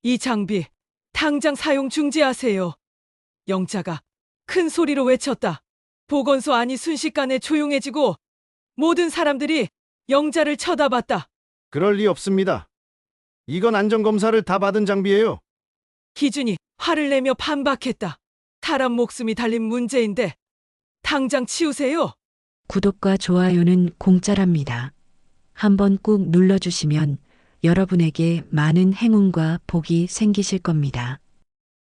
이 장비 당장 사용 중지하세요. 영자가 큰 소리로 외쳤다. 보건소 안이 순식간에 조용해지고 모든 사람들이 영자를 쳐다봤다. 그럴 리 없습니다. 이건 안전검사를 다 받은 장비예요. 기준이 화를 내며 반박했다. 사람 목숨이 달린 문제인데 당장 치우세요. 구독과 좋아요는 공짜랍니다. 한번 꾹 눌러주시면 여러분에게 많은 행운과 복이 생기실 겁니다.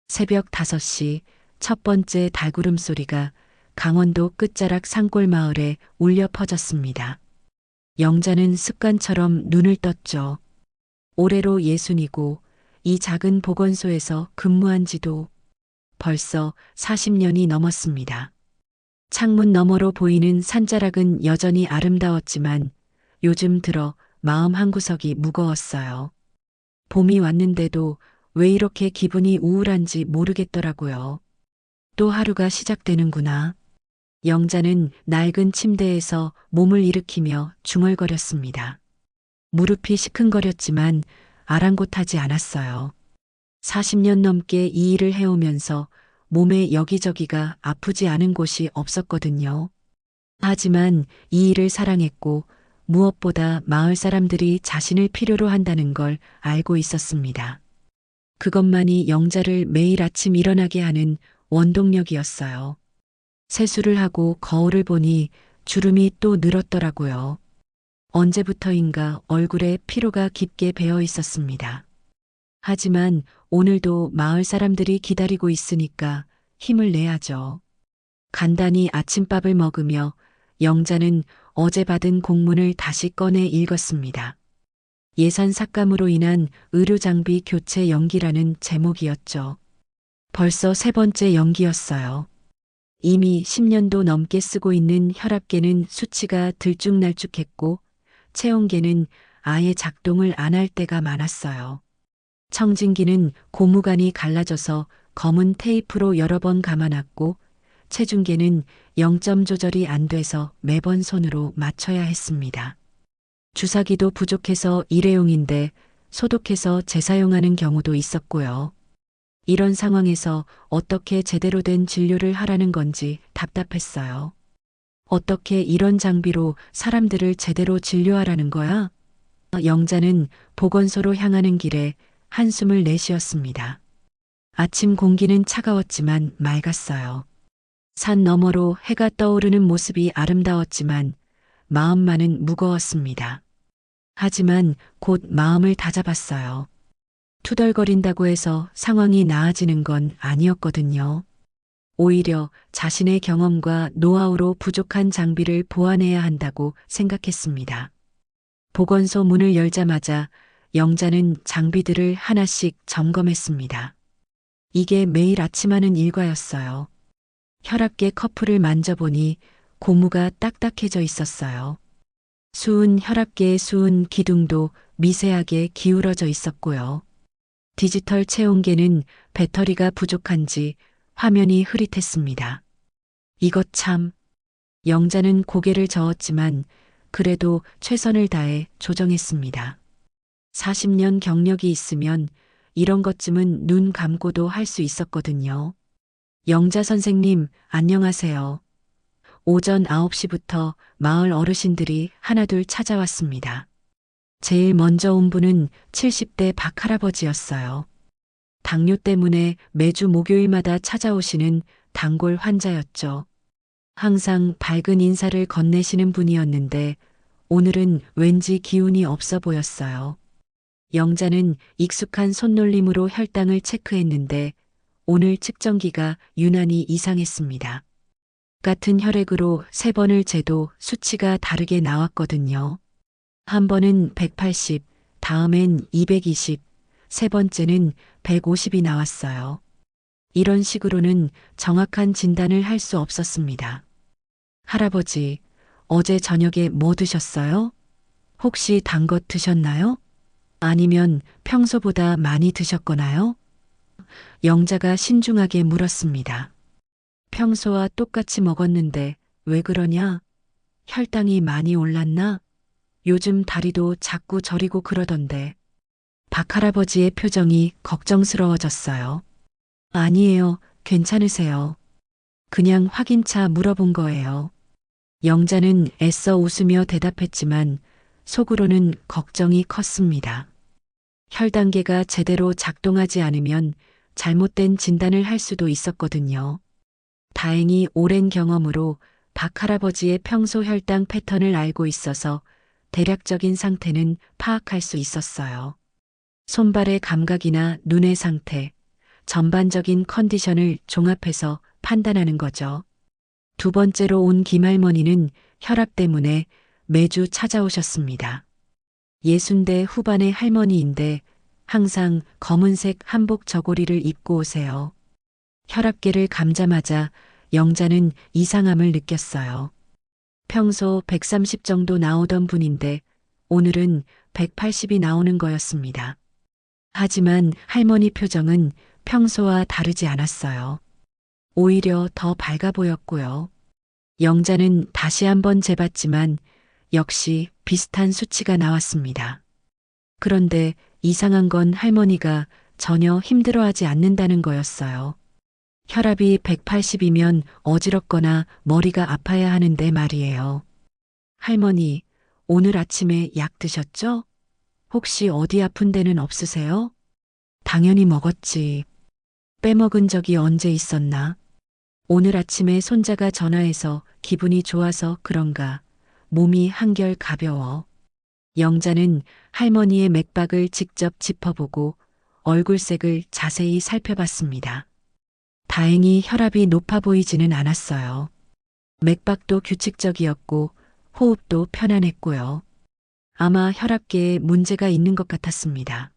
새벽 5시 첫 번째 달구름 소리가 강원도 끝자락 산골 마을에 울려 퍼졌습니다. 영자는 습관처럼 눈을 떴죠. 올해로 60이고 이 작은 보건소에서 근무한 지도 벌써 40년이 넘었습니다. 창문 너머로 보이는 산자락은 여전히 아름다웠지만 요즘 들어 마음 한구석이 무거웠어요. 봄이 왔는데도 왜 이렇게 기분이 우울한지 모르겠더라고요. 또 하루가 시작되는구나. 영자는 낡은 침대에서 몸을 일으키며 중얼거렸습니다. 무릎이 시큰거렸지만 아랑곳하지 않았어요. 40년 넘게 이 일을 해오면서 몸의 여기저기가 아프지 않은 곳이 없었거든요. 하지만 이 일을 사랑했고 무엇보다 마을 사람들이 자신을 필요로 한다는 걸 알고 있었습니다. 그것만이 영자를 매일 아침 일어나게 하는 원동력이었어요. 세수를 하고 거울을 보니 주름이 또 늘었더라고요. 언제부터인가 얼굴에 피로가 깊게 배어 있었습니다. 하지만 오늘도 마을 사람들이 기다리고 있으니까 힘을 내야죠. 간단히 아침밥을 먹으며 영자는 어제 받은 공문을 다시 꺼내 읽었습니다. 예산 삭감으로 인한 의료장비 교체 연기라는 제목이었죠. 벌써 3번째 연기였어요. 이미 10년도 넘게 쓰고 있는 혈압계는 수치가 들쭉날쭉했고 체온계는 아예 작동을 안 할 때가 많았어요. 청진기는 고무관이 갈라져서 검은 테이프로 여러 번 감아놨고 체중계는 0점 조절이 안 돼서 매번 손으로 맞춰야 했습니다. 주사기도 부족해서 일회용인데 소독해서 재사용하는 경우도 있었고요. 이런 상황에서 어떻게 제대로 된 진료를 하라는 건지 답답했어요. 어떻게 이런 장비로 사람들을 제대로 진료하라는 거야? 영자는 보건소로 향하는 길에 한숨을 내쉬었습니다. 아침 공기는 차가웠지만 맑았어요. 산 너머로 해가 떠오르는 모습이 아름다웠지만 마음만은 무거웠습니다. 하지만 곧 마음을 다잡았어요. 투덜거린다고 해서 상황이 나아지는 건 아니었거든요. 오히려 자신의 경험과 노하우로 부족한 장비를 보완해야 한다고 생각했습니다. 보건소 문을 열자마자 영자는 장비들을 하나씩 점검했습니다. 이게 매일 아침 하는 일과였어요. 혈압계 커플을 만져보니 고무가 딱딱해져 있었어요. 수은 혈압계의 수은 기둥도 미세하게 기울어져 있었고요. 디지털 체온계는 배터리가 부족한지 화면이 흐릿했습니다. 이것 참. 영자는 고개를 저었지만 그래도 최선을 다해 조정했습니다. 40년 경력이 있으면 이런 것쯤은 눈 감고도 할 수 있었거든요. 영자 선생님, 안녕하세요. 오전 9시부터 마을 어르신들이 하나둘 찾아왔습니다. 제일 먼저 온 분은 70대 박 할아버지였어요. 당뇨 때문에 매주 목요일마다 찾아오시는 단골 환자였죠. 항상 밝은 인사를 건네시는 분이었는데 오늘은 왠지 기운이 없어 보였어요. 영자는 익숙한 손놀림으로 혈당을 체크했는데 오늘 측정기가 유난히 이상했습니다. 같은 혈액으로 3번을 재도 수치가 다르게 나왔거든요. 한 번은 180, 다음엔 220, 세 번째는 150이 나왔어요. 이런 식으로는 정확한 진단을 할 수 없었습니다. 할아버지, 어제 저녁에 뭐 드셨어요? 혹시 단 것 드셨나요? 아니면 평소보다 많이 드셨거나요? 영자가 신중하게 물었습니다. 평소와 똑같이 먹었는데 왜 그러냐? 혈당이 많이 올랐나? 요즘 다리도 자꾸 저리고 그러던데. 박할아버지의 표정이 걱정스러워졌어요. 아니에요. 괜찮으세요. 그냥 확인차 물어본 거예요. 영자는 애써 웃으며 대답했지만 속으로는 걱정이 컸습니다. 혈당계가 제대로 작동하지 않으면 잘못된 진단을 할 수도 있었거든요. 다행히 오랜 경험으로 박할아버지의 평소 혈당 패턴을 알고 있어서 대략적인 상태는 파악할 수 있었어요. 손발의 감각이나 눈의 상태, 전반적인 컨디션을 종합해서 판단하는 거죠. 두 번째로 온 김할머니는 혈압 때문에 매주 찾아오셨습니다. 60대 후반의 할머니인데 항상 검은색 한복 저고리를 입고 오세요. 혈압계를 감자마자 영자는 이상함을 느꼈어요. 평소 130 정도 나오던 분인데 오늘은 180이 나오는 거였습니다. 하지만 할머니 표정은 평소와 다르지 않았어요. 오히려 더 밝아 보였고요. 영자는 다시 한번 재봤지만 역시 비슷한 수치가 나왔습니다. 그런데 이상한 건 할머니가 전혀 힘들어하지 않는다는 거였어요. 혈압이 180이면 어지럽거나 머리가 아파야 하는데 말이에요. 할머니, 오늘 아침에 약 드셨죠? 혹시 어디 아픈 데는 없으세요? 당연히 먹었지. 빼먹은 적이 언제 있었나? 오늘 아침에 손자가 전화해서 기분이 좋아서 그런가. 몸이 한결 가벼워. 영자는 할머니의 맥박을 직접 짚어보고 얼굴색을 자세히 살펴봤습니다. 다행히 혈압이 높아 보이지는 않았어요. 맥박도 규칙적이었고 호흡도 편안했고요. 아마 혈압계에 문제가 있는 것 같았습니다.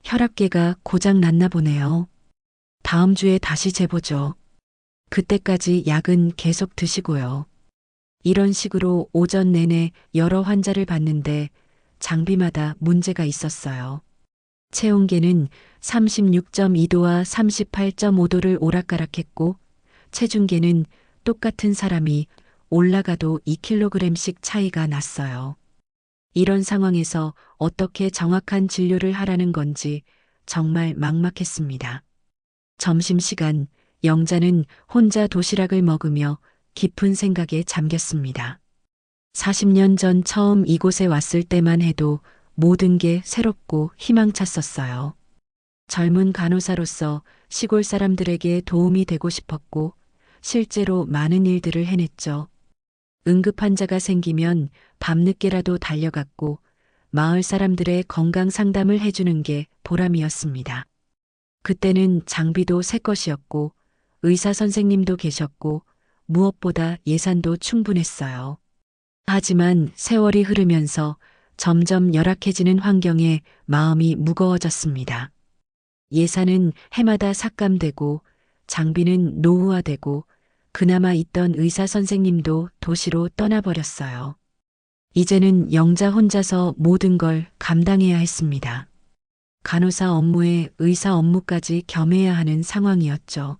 혈압계가 고장 났나 보네요. 다음 주에 다시 재보죠. 그때까지 약은 계속 드시고요. 이런 식으로 오전 내내 여러 환자를 봤는데 장비마다 문제가 있었어요. 체온계는 36.2도와 38.5도를 오락가락했고 체중계는 똑같은 사람이 올라가도 2kg씩 차이가 났어요. 이런 상황에서 어떻게 정확한 진료를 하라는 건지 정말 막막했습니다. 점심시간 영자는 혼자 도시락을 먹으며 깊은 생각에 잠겼습니다. 40년 전 처음 이곳에 왔을 때만 해도 모든 게 새롭고 희망찼었어요. 젊은 간호사로서 시골 사람들에게 도움이 되고 싶었고 실제로 많은 일들을 해냈죠. 응급 환자가 생기면 밤늦게라도 달려갔고 마을 사람들의 건강 상담을 해주는 게 보람이었습니다. 그때는 장비도 새 것이었고 의사 선생님도 계셨고 무엇보다 예산도 충분했어요. 하지만 세월이 흐르면서 점점 열악해지는 환경에 마음이 무거워졌습니다. 예산은 해마다 삭감되고 장비는 노후화되고 그나마 있던 의사 선생님도 도시로 떠나버렸어요. 이제는 영자 혼자서 모든 걸 감당해야 했습니다. 간호사 업무에 의사 업무까지 겸해야 하는 상황이었죠.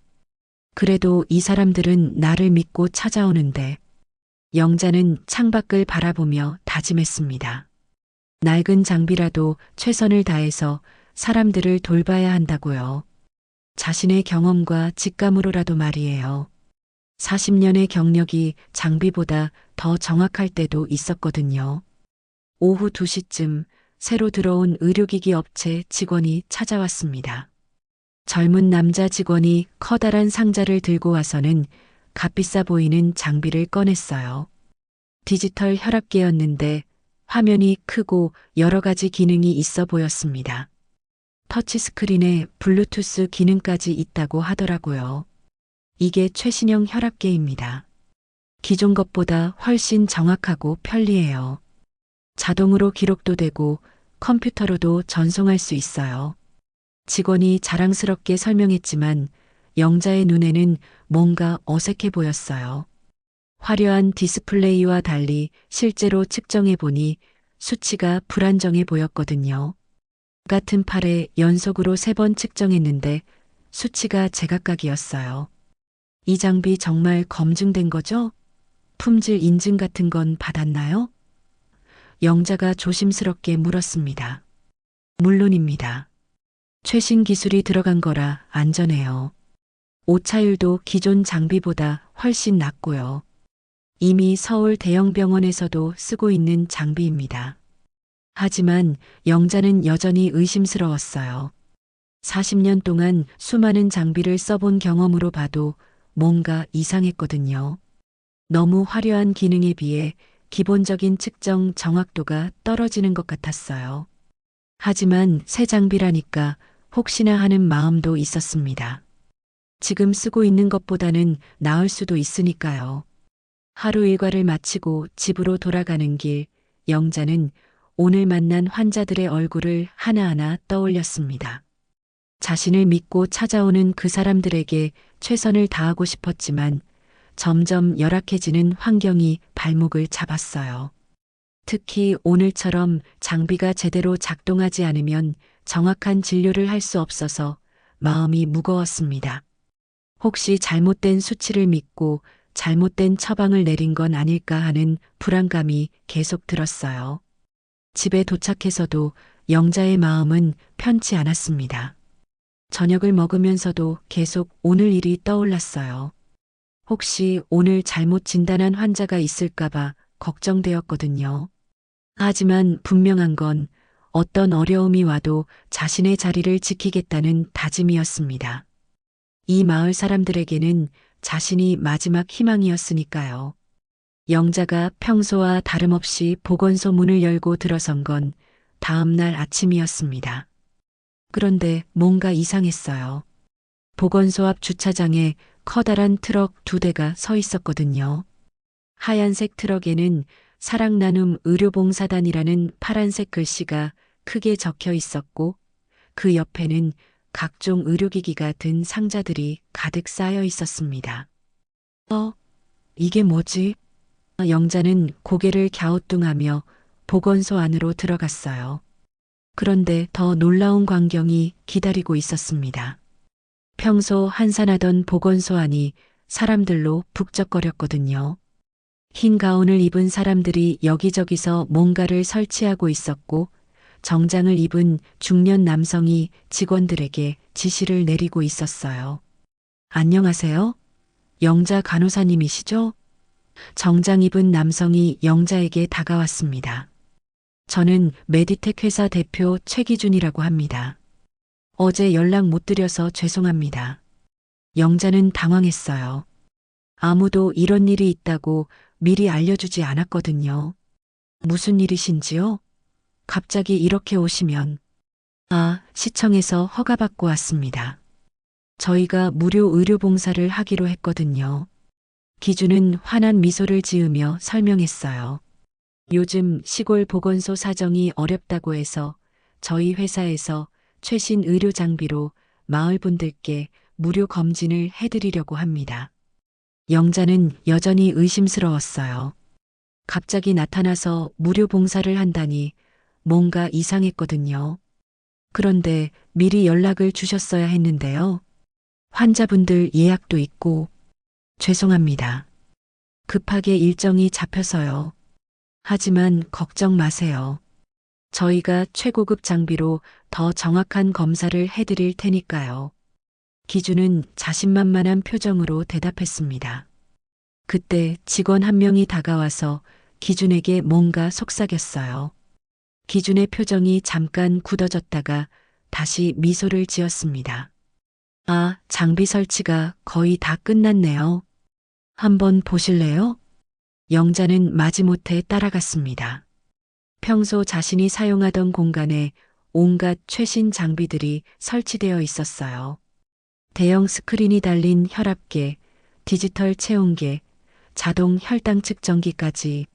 그래도 이 사람들은 나를 믿고 찾아오는데 영자는 창밖을 바라보며 다짐했습니다. 낡은 장비라도 최선을 다해서 사람들을 돌봐야 한다고요. 자신의 경험과 직감으로라도 말이에요. 40년의 경력이 장비보다 더 정확할 때도 있었거든요. 오후 2시쯤 새로 들어온 의료기기 업체 직원이 찾아왔습니다. 젊은 남자 직원이 커다란 상자를 들고 와서는 값비싸 보이는 장비를 꺼냈어요. 디지털 혈압계였는데 화면이 크고 여러 가지 기능이 있어 보였습니다. 터치스크린에 블루투스 기능까지 있다고 하더라고요. 이게 최신형 혈압계입니다. 기존 것보다 훨씬 정확하고 편리해요. 자동으로 기록도 되고 컴퓨터로도 전송할 수 있어요. 직원이 자랑스럽게 설명했지만 영자의 눈에는 뭔가 어색해 보였어요. 화려한 디스플레이와 달리 실제로 측정해 보니 수치가 불안정해 보였거든요. 같은 팔에 연속으로 3번 측정했는데 수치가 제각각이었어요. 이 장비 정말 검증된 거죠? 품질 인증 같은 건 받았나요? 영자가 조심스럽게 물었습니다. 물론입니다. 최신 기술이 들어간 거라 안전해요. 오차율도 기존 장비보다 훨씬 낮고요. 이미 서울 대형 병원에서도 쓰고 있는 장비입니다. 하지만 영자는 여전히 의심스러웠어요. 40년 동안 수많은 장비를 써본 경험으로 봐도 뭔가 이상했거든요. 너무 화려한 기능에 비해 기본적인 측정 정확도가 떨어지는 것 같았어요. 하지만 새 장비라니까 혹시나 하는 마음도 있었습니다. 지금 쓰고 있는 것보다는 나을 수도 있으니까요. 하루 일과를 마치고 집으로 돌아가는 길, 영자는 오늘 만난 환자들의 얼굴을 하나하나 떠올렸습니다. 자신을 믿고 찾아오는 그 사람들에게 최선을 다하고 싶었지만 점점 열악해지는 환경이 발목을 잡았어요. 특히 오늘처럼 장비가 제대로 작동하지 않으면 정확한 진료를 할 수 없어서 마음이 무거웠습니다. 혹시 잘못된 수치를 믿고 잘못된 처방을 내린 건 아닐까 하는 불안감이 계속 들었어요. 집에 도착해서도 영자의 마음은 편치 않았습니다. 저녁을 먹으면서도 계속 오늘 일이 떠올랐어요. 혹시 오늘 잘못 진단한 환자가 있을까봐 걱정되었거든요. 하지만 분명한 건 어떤 어려움이 와도 자신의 자리를 지키겠다는 다짐이었습니다. 이 마을 사람들에게는 자신이 마지막 희망이었으니까요. 영자가 평소와 다름없이 보건소 문을 열고 들어선 건 다음 날 아침이었습니다. 그런데 뭔가 이상했어요. 보건소 앞 주차장에 커다란 트럭 2대가 서 있었거든요. 하얀색 트럭에는 사랑나눔 의료봉사단이라는 파란색 글씨가 크게 적혀 있었고 그 옆에는 각종 의료기기가 든 상자들이 가득 쌓여 있었습니다. 이게 뭐지? 영자는 고개를 갸우뚱하며 보건소 안으로 들어갔어요. 그런데 더 놀라운 광경이 기다리고 있었습니다. 평소 한산하던 보건소 안이 사람들로 북적거렸거든요. 흰 가운을 입은 사람들이 여기저기서 뭔가를 설치하고 있었고 정장을 입은 중년 남성이 직원들에게 지시를 내리고 있었어요. 안녕하세요. 영자 간호사님이시죠? 정장 입은 남성이 영자에게 다가왔습니다. 저는 메디텍 회사 대표 최기준이라고 합니다. 어제 연락 못 드려서 죄송합니다. 영자는 당황했어요. 아무도 이런 일이 있다고 미리 알려주지 않았거든요. 무슨 일이신지요? 갑자기 이렇게 오시면. 시청에서 허가받고 왔습니다. 저희가 무료 의료봉사를 하기로 했거든요. 기준은 환한 미소를 지으며 설명했어요. 요즘 시골 보건소 사정이 어렵다고 해서 저희 회사에서 최신 의료 장비로 마을 분들께 무료 검진을 해드리려고 합니다. 영자는 여전히 의심스러웠어요. 갑자기 나타나서 무료 봉사를 한다니 뭔가 이상했거든요. 그런데 미리 연락을 주셨어야 했는데요. 환자분들 예약도 있고. 죄송합니다. 급하게 일정이 잡혀서요. 하지만 걱정 마세요. 저희가 최고급 장비로 더 정확한 검사를 해드릴 테니까요. 기준은 자신만만한 표정으로 대답했습니다. 그때 직원 한 명이 다가와서 기준에게 뭔가 속삭였어요. 기준의 표정이 잠깐 굳어졌다가 다시 미소를 지었습니다. 장비 설치가 거의 다 끝났네요. 한번 보실래요? 영자는 마지못해 따라갔습니다. 평소 자신이 사용하던 공간에 온갖 최신 장비들이 설치되어 있었어요. 대형 스크린이 달린 혈압계, 디지털 체온계, 자동 혈당 측정기까지.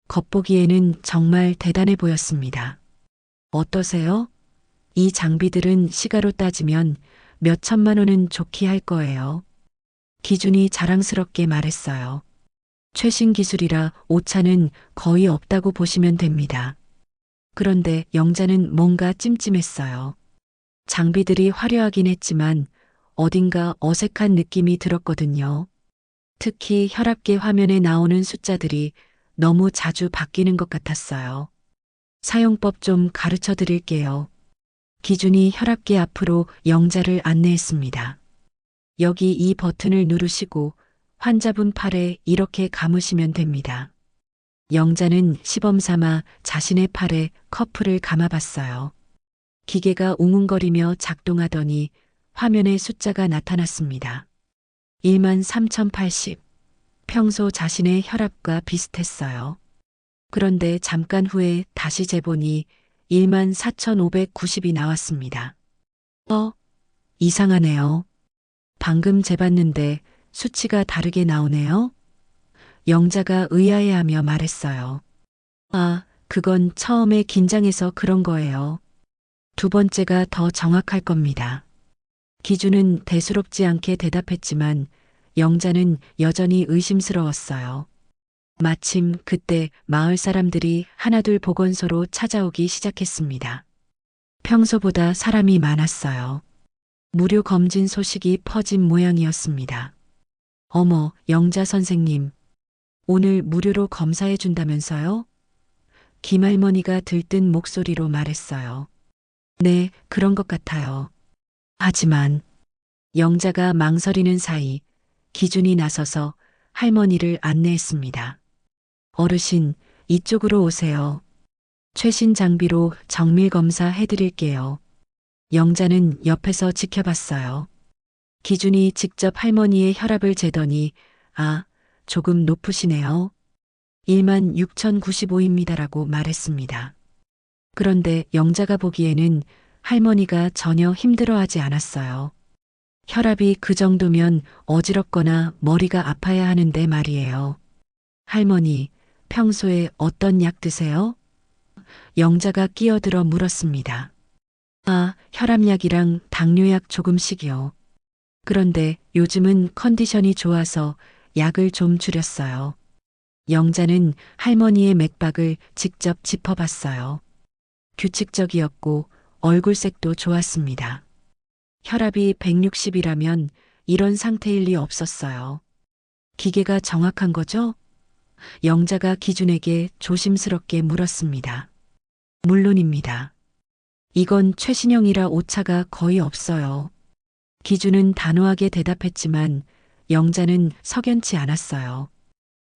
겉보기에는 정말 대단해 보였습니다. 어떠세요? 이 장비들은 시가로 따지면 몇 천만 원은 좋게 할 거예요. 기준이 자랑스럽게 말했어요. 최신 기술이라 오차는 거의 없다고 보시면 됩니다. 그런데 영자는 뭔가 찜찜했어요. 장비들이 화려하긴 했지만 어딘가 어색한 느낌이 들었거든요. 특히 혈압계 화면에 나오는 숫자들이 너무 자주 바뀌는 것 같았어요. 사용법 좀 가르쳐 드릴게요. 기준이 혈압계 앞으로 영자를 안내했습니다. 여기 이 버튼을 누르시고 환자분 팔에 이렇게 감으시면 됩니다. 영자는 시범 삼아 자신의 팔에 커프를 감아봤어요. 기계가 웅웅거리며 작동하더니 화면에 숫자가 나타났습니다. 13,080. 평소 자신의 혈압과 비슷했어요. 그런데 잠깐 후에 다시 재보니 14,590이 나왔습니다. 이상하네요. 방금 재봤는데 수치가 다르게 나오네요. 영자가 의아해하며 말했어요. 그건 처음에 긴장해서 그런 거예요. 두 번째가 더 정확할 겁니다. 기준은 대수롭지 않게 대답했지만 영자는 여전히 의심스러웠어요. 마침 그때 마을 사람들이 하나둘 보건소로 찾아오기 시작했습니다. 평소보다 사람이 많았어요. 무료 검진 소식이 퍼진 모양이었습니다. 어머, 영자 선생님. 오늘 무료로 검사해 준다면서요? 김할머니가 들뜬 목소리로 말했어요. 네, 그런 것 같아요. 하지만 영자가 망설이는 사이 기준이 나서서 할머니를 안내했습니다. 어르신, 이쪽으로 오세요. 최신 장비로 정밀 검사 해드릴게요. 영자는 옆에서 지켜봤어요. 기준이 직접 할머니의 혈압을 재더니 조금 높으시네요. 16,095입니다라고 말했습니다. 그런데 영자가 보기에는 할머니가 전혀 힘들어하지 않았어요. 혈압이 그 정도면 어지럽거나 머리가 아파야 하는데 말이에요. 할머니, 평소에 어떤 약 드세요? 영자가 끼어들어 물었습니다. 혈압약이랑 당뇨약 조금씩이요. 그런데 요즘은 컨디션이 좋아서 약을 좀 줄였어요. 영자는 할머니의 맥박을 직접 짚어봤어요. 규칙적이었고 얼굴색도 좋았습니다. 혈압이 160이라면 이런 상태일 리 없었어요. 기계가 정확한 거죠? 영자가 기준에게 조심스럽게 물었습니다. 물론입니다. 이건 최신형이라 오차가 거의 없어요. 기준은 단호하게 대답했지만 영자는 석연치 않았어요.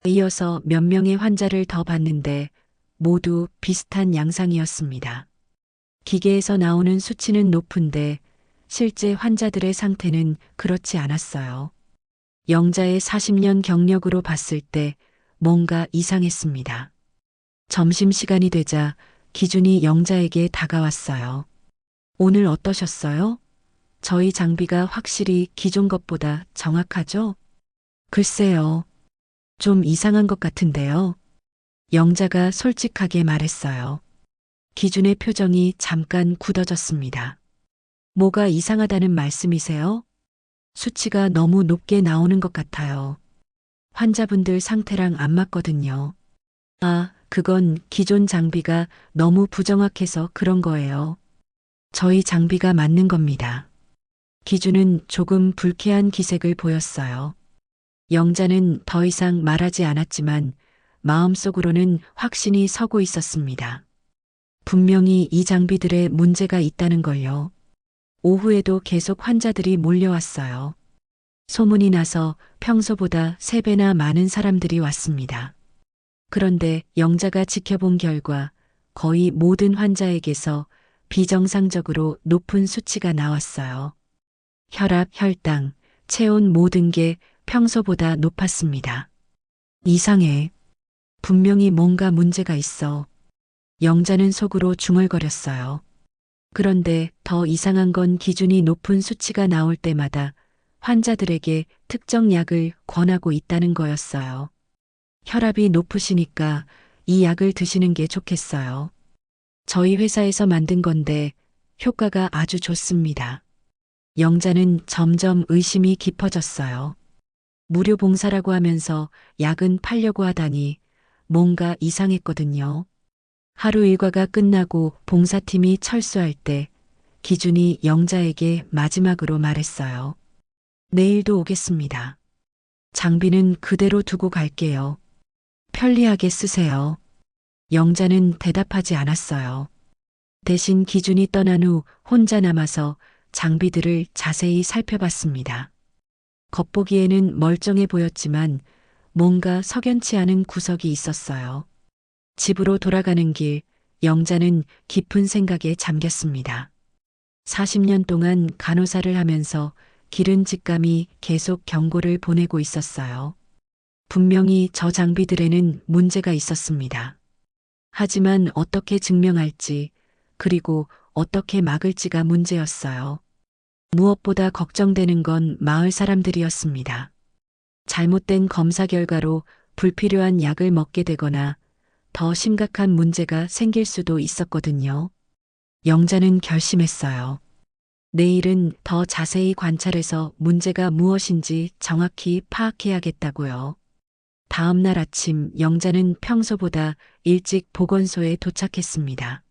이어서 몇 명의 환자를 더 봤는데 모두 비슷한 양상이었습니다. 기계에서 나오는 수치는 높은데 실제 환자들의 상태는 그렇지 않았어요. 영자의 40년 경력으로 봤을 때 뭔가 이상했습니다. 점심시간이 되자 기준이 영자에게 다가왔어요. 오늘 어떠셨어요? 저희 장비가 확실히 기존 것보다 정확하죠? 글쎄요. 좀 이상한 것 같은데요. 영자가 솔직하게 말했어요. 기준의 표정이 잠깐 굳어졌습니다. 뭐가 이상하다는 말씀이세요? 수치가 너무 높게 나오는 것 같아요. 환자분들 상태랑 안 맞거든요. 그건 기존 장비가 너무 부정확해서 그런 거예요. 저희 장비가 맞는 겁니다. 기준은 조금 불쾌한 기색을 보였어요. 영자는 더 이상 말하지 않았지만 마음속으로는 확신이 서고 있었습니다. 분명히 이 장비들에 문제가 있다는 걸요. 오후에도 계속 환자들이 몰려왔어요. 소문이 나서 평소보다 3배나 많은 사람들이 왔습니다. 그런데 영자가 지켜본 결과 거의 모든 환자에게서 비정상적으로 높은 수치가 나왔어요. 혈압, 혈당, 체온 모든 게 평소보다 높았습니다. 이상해. 분명히 뭔가 문제가 있어. 영자는 속으로 중얼거렸어요. 그런데 더 이상한 건 기준이 높은 수치가 나올 때마다 환자들에게 특정 약을 권하고 있다는 거였어요. 혈압이 높으시니까 이 약을 드시는 게 좋겠어요. 저희 회사에서 만든 건데 효과가 아주 좋습니다. 영자는 점점 의심이 깊어졌어요. 무료 봉사라고 하면서 약은 팔려고 하다니 뭔가 이상했거든요. 하루 일과가 끝나고 봉사팀이 철수할 때 기준이 영자에게 마지막으로 말했어요. 내일도 오겠습니다. 장비는 그대로 두고 갈게요. 편리하게 쓰세요. 영자는 대답하지 않았어요. 대신 기준이 떠난 후 혼자 남아서 장비들을 자세히 살펴봤습니다. 겉보기에는 멀쩡해 보였지만 뭔가 석연치 않은 구석이 있었어요. 집으로 돌아가는 길, 영자는 깊은 생각에 잠겼습니다. 40년 동안 간호사를 하면서 기른 직감이 계속 경고를 보내고 있었어요. 분명히 저 장비들에는 문제가 있었습니다. 하지만 어떻게 증명할지, 그리고 어떻게 막을지가 문제였어요. 무엇보다 걱정되는 건 마을 사람들이었습니다. 잘못된 검사 결과로 불필요한 약을 먹게 되거나 더 심각한 문제가 생길 수도 있었거든요. 영자는 결심했어요. 내일은 더 자세히 관찰해서 문제가 무엇인지 정확히 파악해야겠다고요. 다음 날 아침 영자는 평소보다 일찍 보건소에 도착했습니다.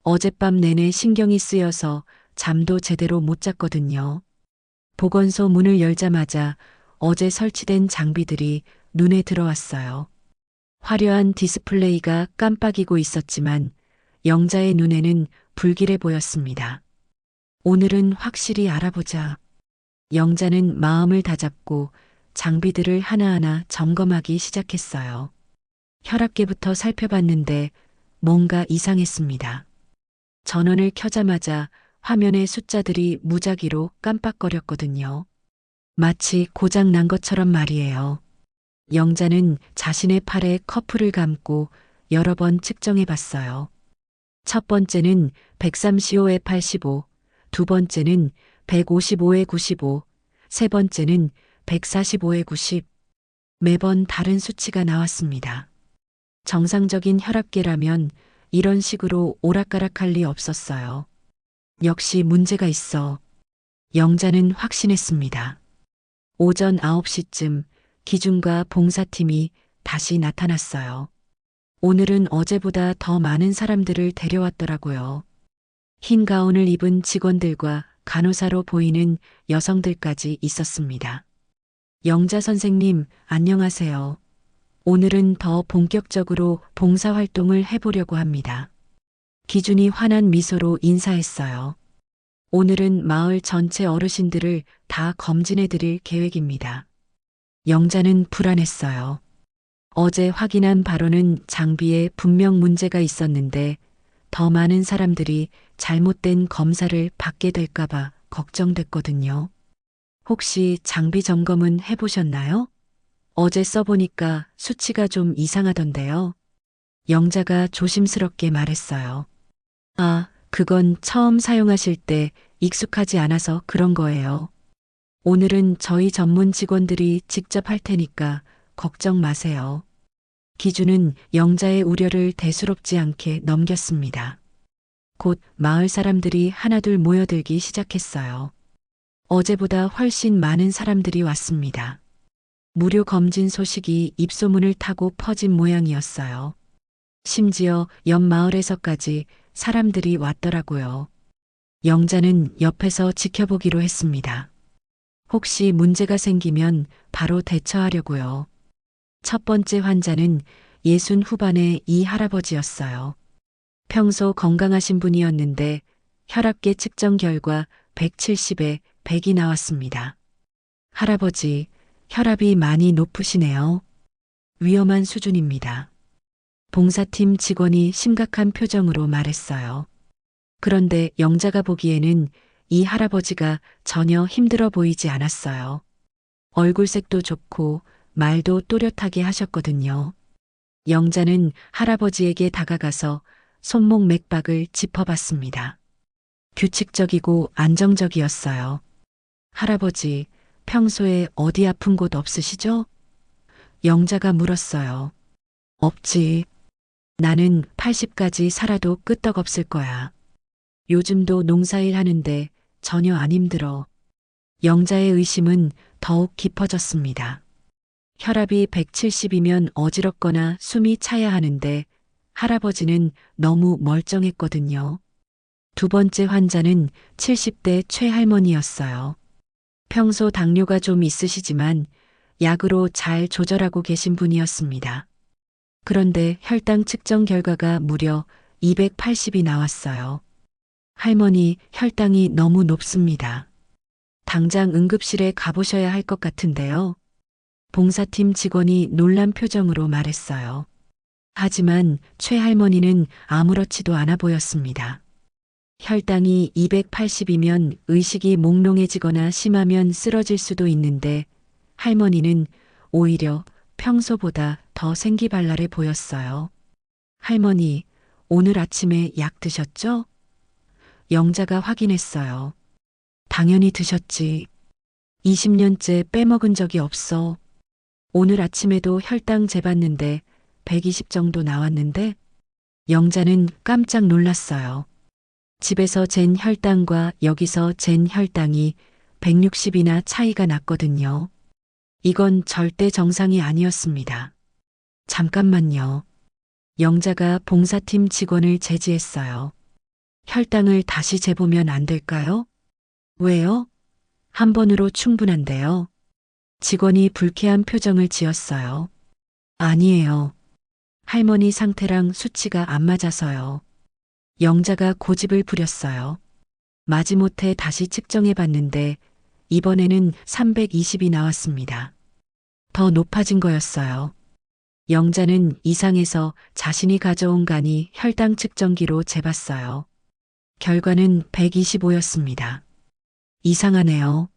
어젯밤 내내 신경이 쓰여서 잠도 제대로 못 잤거든요. 보건소 문을 열자마자 어제 설치된 장비들이 눈에 들어왔어요. 화려한 디스플레이가 깜빡이고 있었지만 영자의 눈에는 불길해 보였습니다. 오늘은 확실히 알아보자. 영자는 마음을 다잡고 장비들을 하나하나 점검하기 시작했어요. 혈압계부터 살펴봤는데 뭔가 이상했습니다. 전원을 켜자마자 화면의 숫자들이 무작위로 깜빡거렸거든요. 마치 고장 난 것처럼 말이에요. 영자는 자신의 팔에 커프를 감고 여러 번 측정해 봤어요. 첫 번째는 135에 85, 두 번째는 155에 95, 세 번째는 145에 90. 매번 다른 수치가 나왔습니다. 정상적인 혈압계라면 이런 식으로 오락가락할 리 없었어요. 역시 문제가 있어. 영자는 확신했습니다. 오전 9시쯤 기준과 봉사팀이 다시 나타났어요. 오늘은 어제보다 더 많은 사람들을 데려왔더라고요. 흰 가운을 입은 직원들과 간호사로 보이는 여성들까지 있었습니다. 영자 선생님, 안녕하세요. 오늘은 더 본격적으로 봉사활동을 해보려고 합니다. 기준이 환한 미소로 인사했어요. 오늘은 마을 전체 어르신들을 다 검진해 드릴 계획입니다. 영자는 불안했어요. 어제 확인한 바로는 장비에 분명 문제가 있었는데 더 많은 사람들이 잘못된 검사를 받게 될까봐 걱정됐거든요. 혹시 장비 점검은 해보셨나요? 어제 써보니까 수치가 좀 이상하던데요. 영자가 조심스럽게 말했어요. 아, 그건 처음 사용하실 때 익숙하지 않아서 그런 거예요. 오늘은 저희 전문 직원들이 직접 할 테니까 걱정 마세요. 기준은 영자의 우려를 대수롭지 않게 넘겼습니다. 곧 마을 사람들이 하나둘 모여들기 시작했어요. 어제보다 훨씬 많은 사람들이 왔습니다. 무료 검진 소식이 입소문을 타고 퍼진 모양이었어요. 심지어 옆 마을에서까지 사람들이 왔더라고요. 영자는 옆에서 지켜보기로 했습니다. 혹시 문제가 생기면 바로 대처하려고요. 첫 번째 환자는 60 후반의 이 할아버지였어요. 평소 건강하신 분이었는데 혈압계 측정 결과 170에 100이 나왔습니다. 할아버지, 혈압이 많이 높으시네요. 위험한 수준입니다. 봉사팀 직원이 심각한 표정으로 말했어요. 그런데 영자가 보기에는 이 할아버지가 전혀 힘들어 보이지 않았어요. 얼굴색도 좋고 말도 또렷하게 하셨거든요. 영자는 할아버지에게 다가가서 손목 맥박을 짚어봤습니다. 규칙적이고 안정적이었어요. 할아버지, 평소에 어디 아픈 곳 없으시죠? 영자가 물었어요. 없지. 나는 80까지 살아도 끄떡없을 거야. 요즘도 농사일 하는데 전혀 안 힘들어. 영자의 의심은 더욱 깊어졌습니다. 혈압이 170이면 어지럽거나 숨이 차야 하는데 할아버지는 너무 멀쩡했거든요. 두 번째 환자는 70대 최할머니였어요. 평소 당뇨가 좀 있으시지만 약으로 잘 조절하고 계신 분이었습니다. 그런데 혈당 측정 결과가 무려 280이 나왔어요. 할머니, 혈당이 너무 높습니다. 당장 응급실에 가보셔야 할 것 같은데요. 봉사팀 직원이 놀란 표정으로 말했어요. 하지만 최 할머니는 아무렇지도 않아 보였습니다. 혈당이 280이면 의식이 몽롱해지거나 심하면 쓰러질 수도 있는데 할머니는 오히려 평소보다 더 생기발랄해 보였어요. 할머니, 오늘 아침에 약 드셨죠? 영자가 확인했어요. 당연히 드셨지. 20년째 빼먹은 적이 없어. 오늘 아침에도 혈당 재봤는데 120 정도 나왔는데 영자는 깜짝 놀랐어요. 집에서 잰 혈당과 여기서 잰 혈당이 160이나 차이가 났거든요. 이건 절대 정상이 아니었습니다. 잠깐만요. 영자가 봉사팀 직원을 제지했어요. 혈당을 다시 재보면 안 될까요? 왜요? 한 번으로 충분한데요. 직원이 불쾌한 표정을 지었어요. 아니에요. 할머니 상태랑 수치가 안 맞아서요. 영자가 고집을 부렸어요. 마지못해 다시 측정해 봤는데 이번에는 320이 나왔습니다. 더 높아진 거였어요. 영자는 이상해서 자신이 가져온 간이 혈당 측정기로 재봤어요. 결과는 125였습니다. 이상하네요.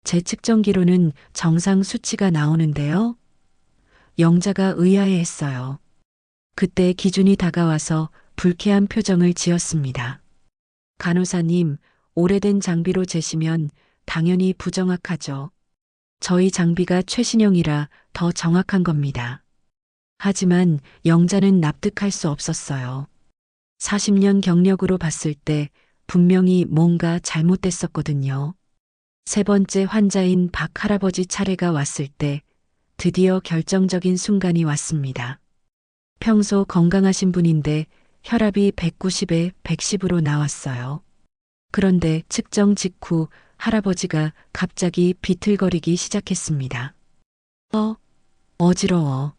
제 측정기로는 정상 수치가 나오는데요. 영자가 의아해했어요. 그때 기준이 다가와서 불쾌한 표정을 지었습니다. 간호사님, 오래된 장비로 재시면 당연히 부정확하죠. 저희 장비가 최신형이라 더 정확한 겁니다. 하지만 영자는 납득할 수 없었어요. 40년 경력으로 봤을 때 분명히 뭔가 잘못됐었거든요. 세 번째 환자인 박 할아버지 차례가 왔을 때 드디어 결정적인 순간이 왔습니다. 평소 건강하신 분인데 혈압이 190에 110으로 나왔어요. 그런데 측정 직후 할아버지가 갑자기 비틀거리기 시작했습니다. 어지러워.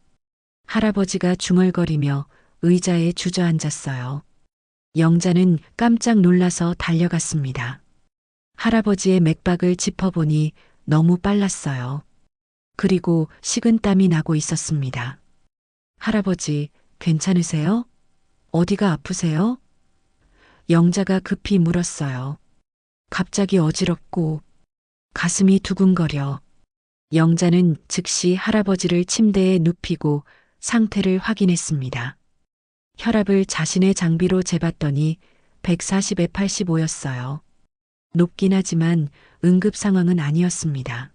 할아버지가 중얼거리며 의자에 주저앉았어요. 영자는 깜짝 놀라서 달려갔습니다. 할아버지의 맥박을 짚어보니 너무 빨랐어요. 그리고 식은땀이 나고 있었습니다. 할아버지, 괜찮으세요? 어디가 아프세요? 영자가 급히 물었어요. 갑자기 어지럽고 가슴이 두근거려. 영자는 즉시 할아버지를 침대에 눕히고 상태를 확인했습니다. 혈압을 자신의 장비로 재봤더니 140에 85였어요. 높긴 하지만 응급 상황은 아니었습니다.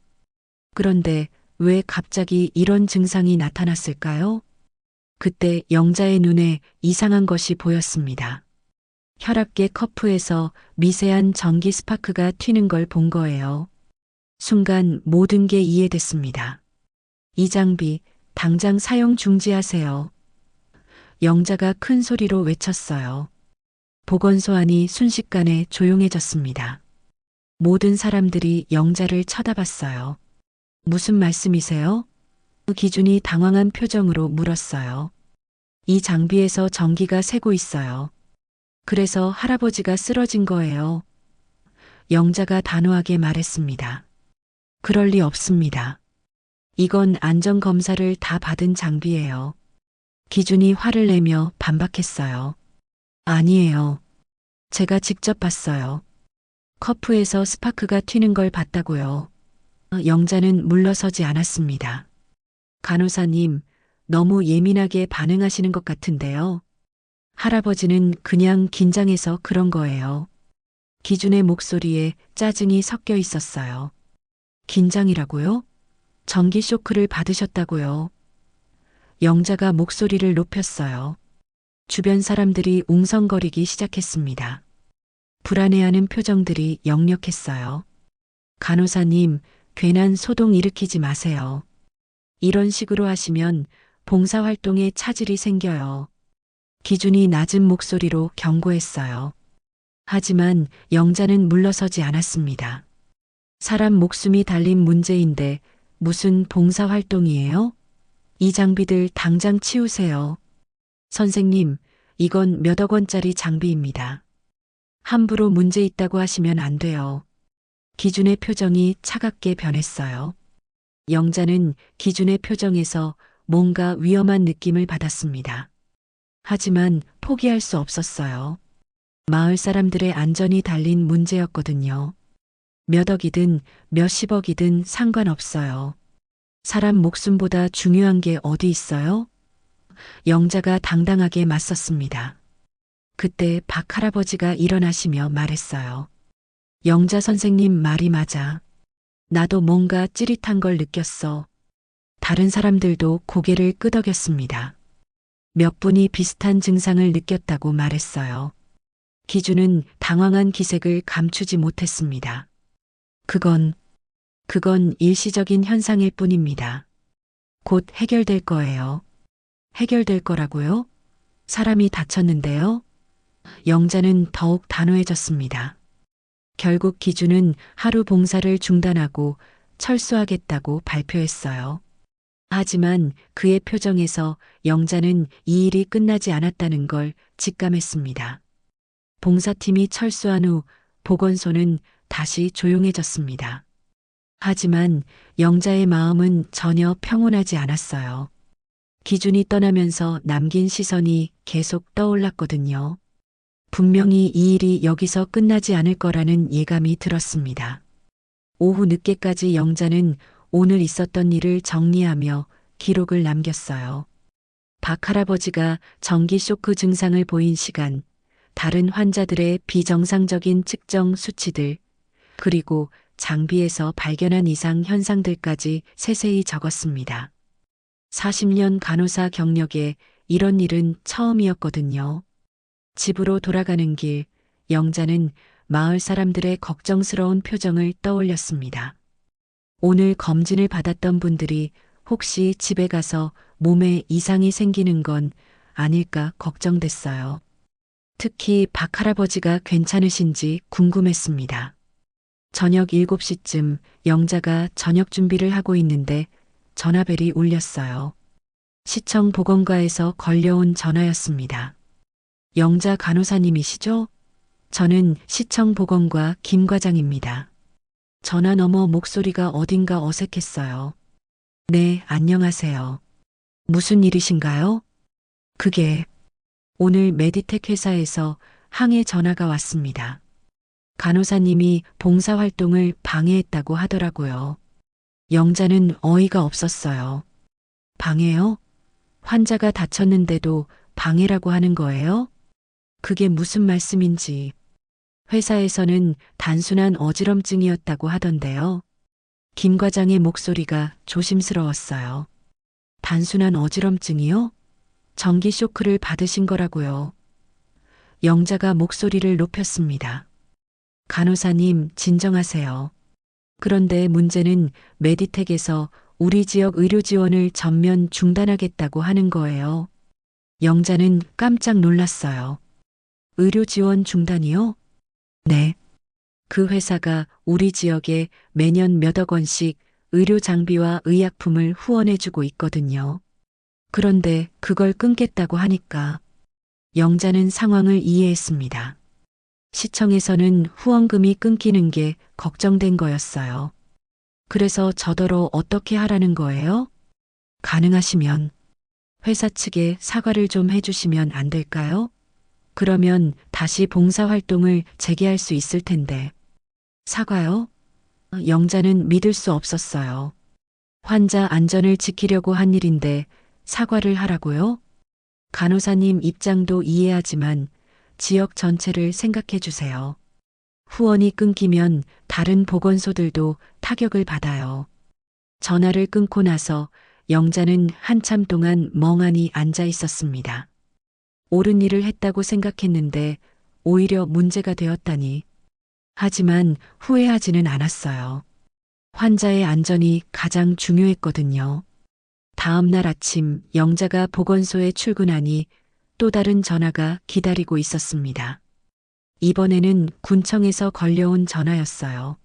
그런데 왜 갑자기 이런 증상이 나타났을까요? 그때 영자의 눈에 이상한 것이 보였습니다. 혈압계 커프에서 미세한 전기 스파크가 튀는 걸 본 거예요. 순간 모든 게 이해됐습니다. 이 장비 당장 사용 중지하세요. 영자가 큰 소리로 외쳤어요. 보건소 안이 순식간에 조용해졌습니다. 모든 사람들이 영자를 쳐다봤어요. 무슨 말씀이세요? 기준이 당황한 표정으로 물었어요. 이 장비에서 전기가 새고 있어요. 그래서 할아버지가 쓰러진 거예요. 영자가 단호하게 말했습니다. 그럴 리 없습니다. 이건 안전검사를 다 받은 장비예요. 기준이 화를 내며 반박했어요. 아니에요. 제가 직접 봤어요. 커프에서 스파크가 튀는 걸 봤다고요. 영자는 물러서지 않았습니다. 간호사님, 너무 예민하게 반응하시는 것 같은데요. 할아버지는 그냥 긴장해서 그런 거예요. 기준의 목소리에 짜증이 섞여 있었어요. 긴장이라고요? 전기 쇼크를 받으셨다고요. 영자가 목소리를 높였어요. 주변 사람들이 웅성거리기 시작했습니다. 불안해하는 표정들이 역력했어요. 간호사님, 괜한 소동 일으키지 마세요. 이런 식으로 하시면 봉사활동에 차질이 생겨요. 기준이 낮은 목소리로 경고했어요. 하지만 영자는 물러서지 않았습니다. 사람 목숨이 달린 문제인데 무슨 봉사활동이에요? 이 장비들 당장 치우세요. 선생님, 이건 몇억 원짜리 장비입니다. 함부로 문제 있다고 하시면 안 돼요. 기준의 표정이 차갑게 변했어요. 영자는 기준의 표정에서 뭔가 위험한 느낌을 받았습니다. 하지만 포기할 수 없었어요. 마을 사람들의 안전이 달린 문제였거든요. 몇 억이든 몇십억이든 상관없어요. 사람 목숨보다 중요한 게 어디 있어요? 영자가 당당하게 맞섰습니다. 그때 박 할아버지가 일어나시며 말했어요. 영자 선생님 말이 맞아. 나도 뭔가 찌릿한 걸 느꼈어. 다른 사람들도 고개를 끄덕였습니다. 몇 분이 비슷한 증상을 느꼈다고 말했어요. 기준은 당황한 기색을 감추지 못했습니다. 그건 일시적인 현상일 뿐입니다. 곧 해결될 거예요. 해결될 거라고요? 사람이 다쳤는데요? 영자는 더욱 단호해졌습니다. 결국 기준은 하루 봉사를 중단하고 철수하겠다고 발표했어요. 하지만 그의 표정에서 영자는 이 일이 끝나지 않았다는 걸 직감했습니다. 봉사팀이 철수한 후 보건소는 다시 조용해졌습니다. 하지만 영자의 마음은 전혀 평온하지 않았어요. 기준이 떠나면서 남긴 시선이 계속 떠올랐거든요. 분명히 이 일이 여기서 끝나지 않을 거라는 예감이 들었습니다. 오후 늦게까지 영자는 오늘 있었던 일을 정리하며 기록을 남겼어요. 박 할아버지가 전기 쇼크 증상을 보인 시간, 다른 환자들의 비정상적인 측정 수치들, 그리고 장비에서 발견한 이상 현상들까지 세세히 적었습니다. 40년 간호사 경력에 이런 일은 처음이었거든요. 집으로 돌아가는 길, 영자는 마을 사람들의 걱정스러운 표정을 떠올렸습니다. 오늘 검진을 받았던 분들이 혹시 집에 가서 몸에 이상이 생기는 건 아닐까 걱정됐어요. 특히 박 할아버지가 괜찮으신지 궁금했습니다. 저녁 7시쯤 영자가 저녁 준비를 하고 있는데 전화벨이 울렸어요. 시청 보건과에서 걸려온 전화였습니다. 영자 간호사님이시죠? 저는 시청 보건과 김 과장입니다. 전화 너머 목소리가 어딘가 어색했어요. 네, 안녕하세요. 무슨 일이신가요? 그게 오늘 메디텍 회사에서 항해 전화가 왔습니다. 간호사님이 봉사활동을 방해했다고 하더라고요. 영자는 어이가 없었어요. 방해요? 환자가 다쳤는데도 방해라고 하는 거예요? 그게 무슨 말씀인지. 회사에서는 단순한 어지럼증이었다고 하던데요. 김 과장의 목소리가 조심스러웠어요. 단순한 어지럼증이요? 전기 쇼크를 받으신 거라고요. 영자가 목소리를 높였습니다. 간호사님, 진정하세요. 그런데 문제는 메디텍에서 우리 지역 의료 지원을 전면 중단하겠다고 하는 거예요. 영자는 깜짝 놀랐어요. 의료 지원 중단이요? 네. 그 회사가 우리 지역에 매년 몇억 원씩 의료 장비와 의약품을 후원해주고 있거든요. 그런데 그걸 끊겠다고 하니까 영자는 상황을 이해했습니다. 시청에서는 후원금이 끊기는 게 걱정된 거였어요. 그래서 저더러 어떻게 하라는 거예요? 가능하시면 회사 측에 사과를 좀 해주시면 안 될까요? 그러면 다시 봉사활동을 재개할 수 있을 텐데. 사과요? 영자는 믿을 수 없었어요. 환자 안전을 지키려고 한 일인데 사과를 하라고요? 간호사님 입장도 이해하지만 지역 전체를 생각해 주세요. 후원이 끊기면 다른 보건소들도 타격을 받아요. 전화를 끊고 나서 영자는 한참 동안 멍하니 앉아 있었습니다. 옳은 일을 했다고 생각했는데 오히려 문제가 되었다니. 하지만 후회하지는 않았어요. 환자의 안전이 가장 중요했거든요. 다음 날 아침 영자가 보건소에 출근하니 또 다른 전화가 기다리고 있었습니다. 이번에는 군청에서 걸려온 전화였어요.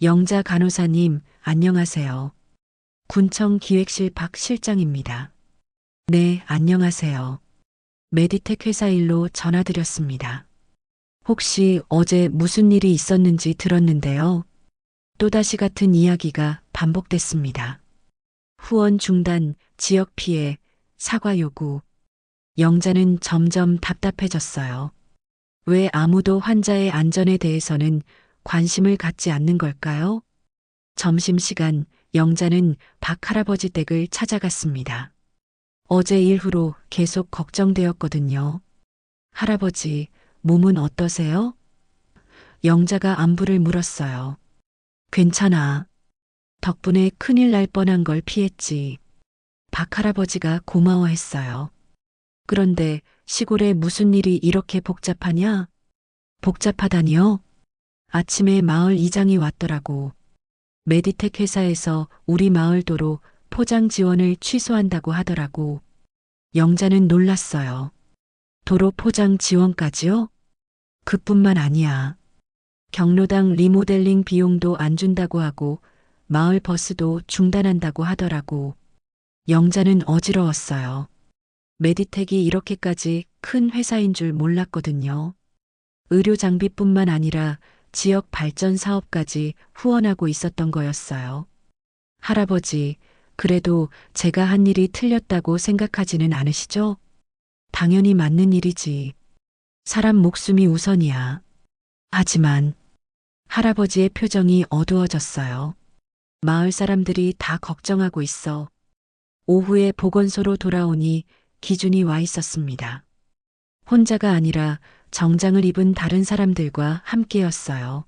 영자 간호사님, 안녕하세요. 군청 기획실 박 실장입니다. 네, 안녕하세요. 메디텍 회사 일로 전화드렸습니다. 혹시 어제 무슨 일이 있었는지 들었는데요. 또다시 같은 이야기가 반복됐습니다. 후원 중단, 지역 피해, 사과 요구. 영자는 점점 답답해졌어요. 왜 아무도 환자의 안전에 대해서는 관심을 갖지 않는 걸까요? 점심시간 영자는 박 할아버지 댁을 찾아갔습니다. 어제 이후로 계속 걱정되었거든요. 할아버지, 몸은 어떠세요? 영자가 안부를 물었어요. 괜찮아. 덕분에 큰일 날 뻔한 걸 피했지. 박 할아버지가 고마워했어요. 그런데 시골에 무슨 일이 이렇게 복잡하냐? 복잡하다니요? 아침에 마을 이장이 왔더라고. 메디텍 회사에서 우리 마을 도로 포장 지원을 취소한다고 하더라고. 영자는 놀랐어요. 도로 포장 지원까지요? 그뿐만 아니야. 경로당 리모델링 비용도 안 준다고 하고 마을 버스도 중단한다고 하더라고. 영자는 어지러웠어요. 메디텍이 이렇게까지 큰 회사인 줄 몰랐거든요. 의료 장비뿐만 아니라 지역 발전 사업까지 후원하고 있었던 거였어요. 할아버지, 그래도 제가 한 일이 틀렸다고 생각하지는 않으시죠? 당연히 맞는 일이지. 사람 목숨이 우선이야. 하지만 할아버지의 표정이 어두워졌어요. 마을 사람들이 다 걱정하고 있어. 오후에 보건소로 돌아오니 기준이 와 있었습니다. 혼자가 아니라 정장을 입은 다른 사람들과 함께였어요.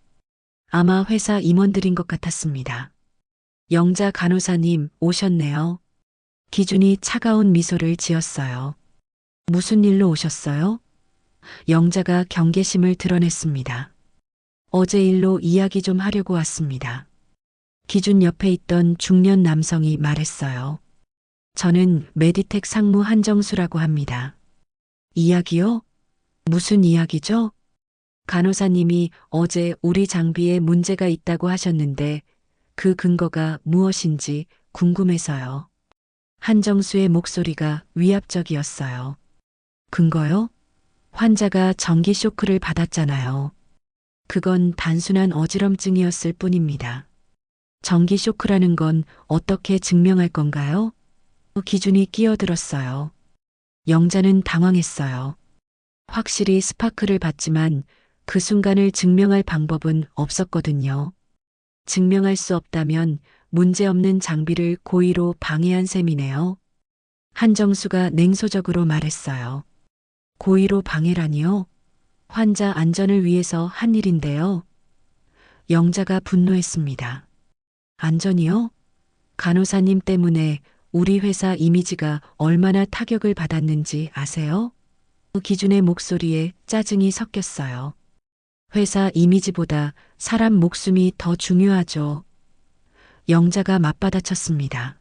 아마 회사 임원들인 것 같았습니다. 영자 간호사님 오셨네요. 기준이 차가운 미소를 지었어요. 무슨 일로 오셨어요? 영자가 경계심을 드러냈습니다. 어제 일로 이야기 좀 하려고 왔습니다. 기준 옆에 있던 중년 남성이 말했어요. 저는 메디텍 상무 한정수라고 합니다. 이야기요? 무슨 이야기죠? 간호사님이 어제 우리 장비에 문제가 있다고 하셨는데 그 근거가 무엇인지 궁금해서요. 한정수의 목소리가 위압적이었어요. 근거요? 환자가 전기 쇼크를 받았잖아요. 그건 단순한 어지럼증이었을 뿐입니다. 전기 쇼크라는 건 어떻게 증명할 건가요? 기준이 끼어들었어요. 영자는 당황했어요. 확실히 스파크를 받지만 그 순간을 증명할 방법은 없었거든요. 증명할 수 없다면 문제없는 장비를 고의로 방해한 셈이네요. 한정수가 냉소적으로 말했어요. 고의로 방해라니요? 환자 안전을 위해서 한 일인데요. 영자가 분노했습니다. 안전이요? 간호사님 때문에 우리 회사 이미지가 얼마나 타격을 받았는지 아세요? 기준의 목소리에 짜증이 섞였어요. 회사 이미지보다 사람 목숨이 더 중요하죠. 영자가 맞받아쳤습니다.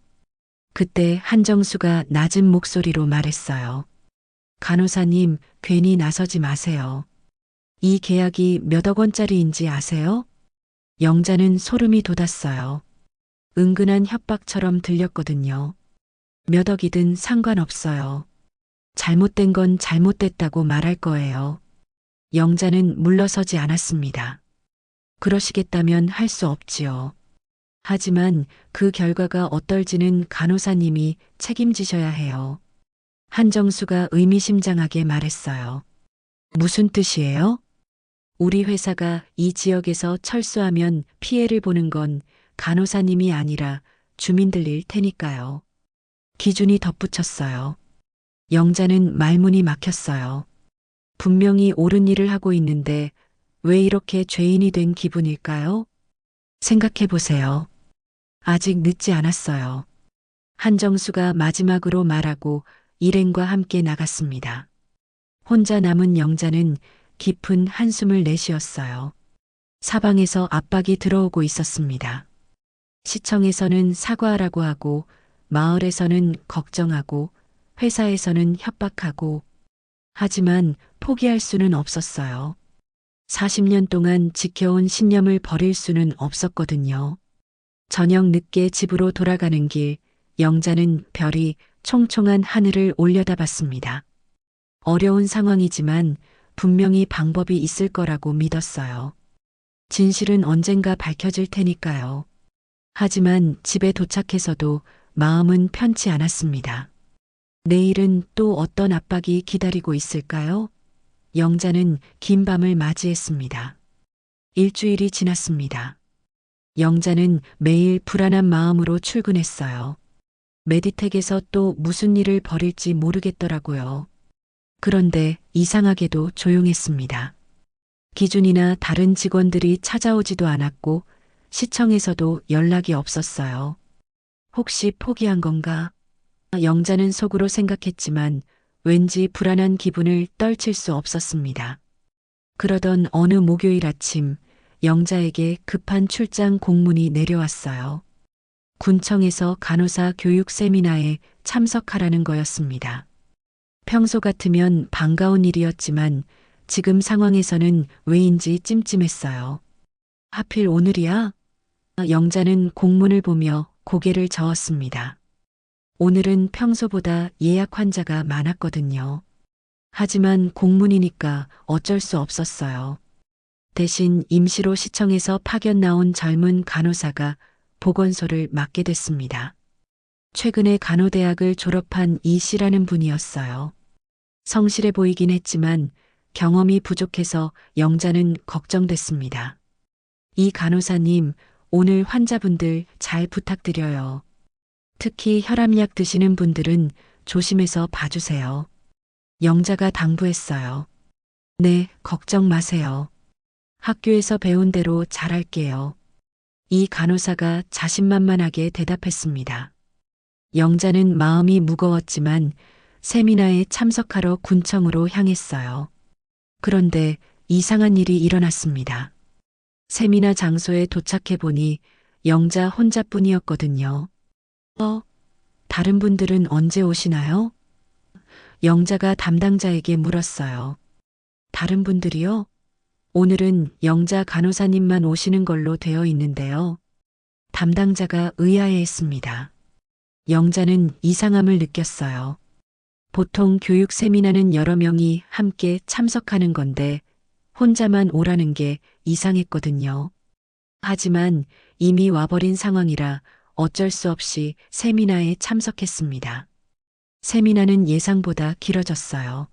그때 한정수가 낮은 목소리로 말했어요. 간호사님, 괜히 나서지 마세요. 이 계약이 몇억 원짜리인지 아세요? 영자는 소름이 돋았어요. 은근한 협박처럼 들렸거든요. 몇 억이든 상관없어요. 잘못된 건 잘못됐다고 말할 거예요. 영자는 물러서지 않았습니다. 그러시겠다면 할 수 없지요. 하지만 그 결과가 어떨지는 간호사님이 책임지셔야 해요. 한정수가 의미심장하게 말했어요. 무슨 뜻이에요? 우리 회사가 이 지역에서 철수하면 피해를 보는 건 간호사님이 아니라 주민들일 테니까요. 기준이 덧붙였어요. 영자는 말문이 막혔어요. 분명히 옳은 일을 하고 있는데 왜 이렇게 죄인이 된 기분일까요? 생각해 보세요. 아직 늦지 않았어요. 한정수가 마지막으로 말하고 일행과 함께 나갔습니다. 혼자 남은 영자는 깊은 한숨을 내쉬었어요. 사방에서 압박이 들어오고 있었습니다. 시청에서는 사과하라고 하고 마을에서는 걱정하고 회사에서는 협박하고 하지만 포기할 수는 없었어요. 40년 동안 지켜온 신념을 버릴 수는 없었거든요. 저녁 늦게 집으로 돌아가는 길 영자는 별이 총총한 하늘을 올려다봤습니다. 어려운 상황이지만 분명히 방법이 있을 거라고 믿었어요. 진실은 언젠가 밝혀질 테니까요. 하지만 집에 도착해서도 마음은 편치 않았습니다. 내일은 또 어떤 압박이 기다리고 있을까요? 영자는 긴 밤을 맞이했습니다. 일주일이 지났습니다. 영자는 매일 불안한 마음으로 출근했어요. 메디텍에서 또 무슨 일을 벌일지 모르겠더라고요. 그런데 이상하게도 조용했습니다. 기준이나 다른 직원들이 찾아오지도 않았고 시청에서도 연락이 없었어요. 혹시 포기한 건가? 영자는 속으로 생각했지만 왠지 불안한 기분을 떨칠 수 없었습니다. 그러던 어느 목요일 아침 영자에게 급한 출장 공문이 내려왔어요. 군청에서 간호사 교육 세미나에 참석하라는 거였습니다. 평소 같으면 반가운 일이었지만 지금 상황에서는 왜인지 찜찜했어요. 하필 오늘이야? 영자는 공문을 보며 고개를 저었습니다. 오늘은 평소보다 예약 환자가 많았거든요. 하지만 공문이니까 어쩔 수 없었어요. 대신 임시로 시청에서 파견 나온 젊은 간호사가 보건소를 맡게 됐습니다. 최근에 간호대학을 졸업한 이 씨라는 분이었어요. 성실해 보이긴 했지만 경험이 부족해서 영자는 걱정됐습니다. 이 간호사님, 오늘 환자분들 잘 부탁드려요. 특히 혈압약 드시는 분들은 조심해서 봐주세요. 영자가 당부했어요. 네, 걱정 마세요. 학교에서 배운 대로 잘할게요. 이 간호사가 자신만만하게 대답했습니다. 영자는 마음이 무거웠지만 세미나에 참석하러 군청으로 향했어요. 그런데 이상한 일이 일어났습니다. 세미나 장소에 도착해 보니 영자 혼자뿐이었거든요. 다른 분들은 언제 오시나요? 영자가 담당자에게 물었어요. 다른 분들이요? 오늘은 영자 간호사님만 오시는 걸로 되어 있는데요. 담당자가 의아해했습니다. 영자는 이상함을 느꼈어요. 보통 교육 세미나는 여러 명이 함께 참석하는 건데 혼자만 오라는 게 이상했거든요. 하지만 이미 와버린 상황이라 어쩔 수 없이 세미나에 참석했습니다. 세미나는 예상보다 길어졌어요.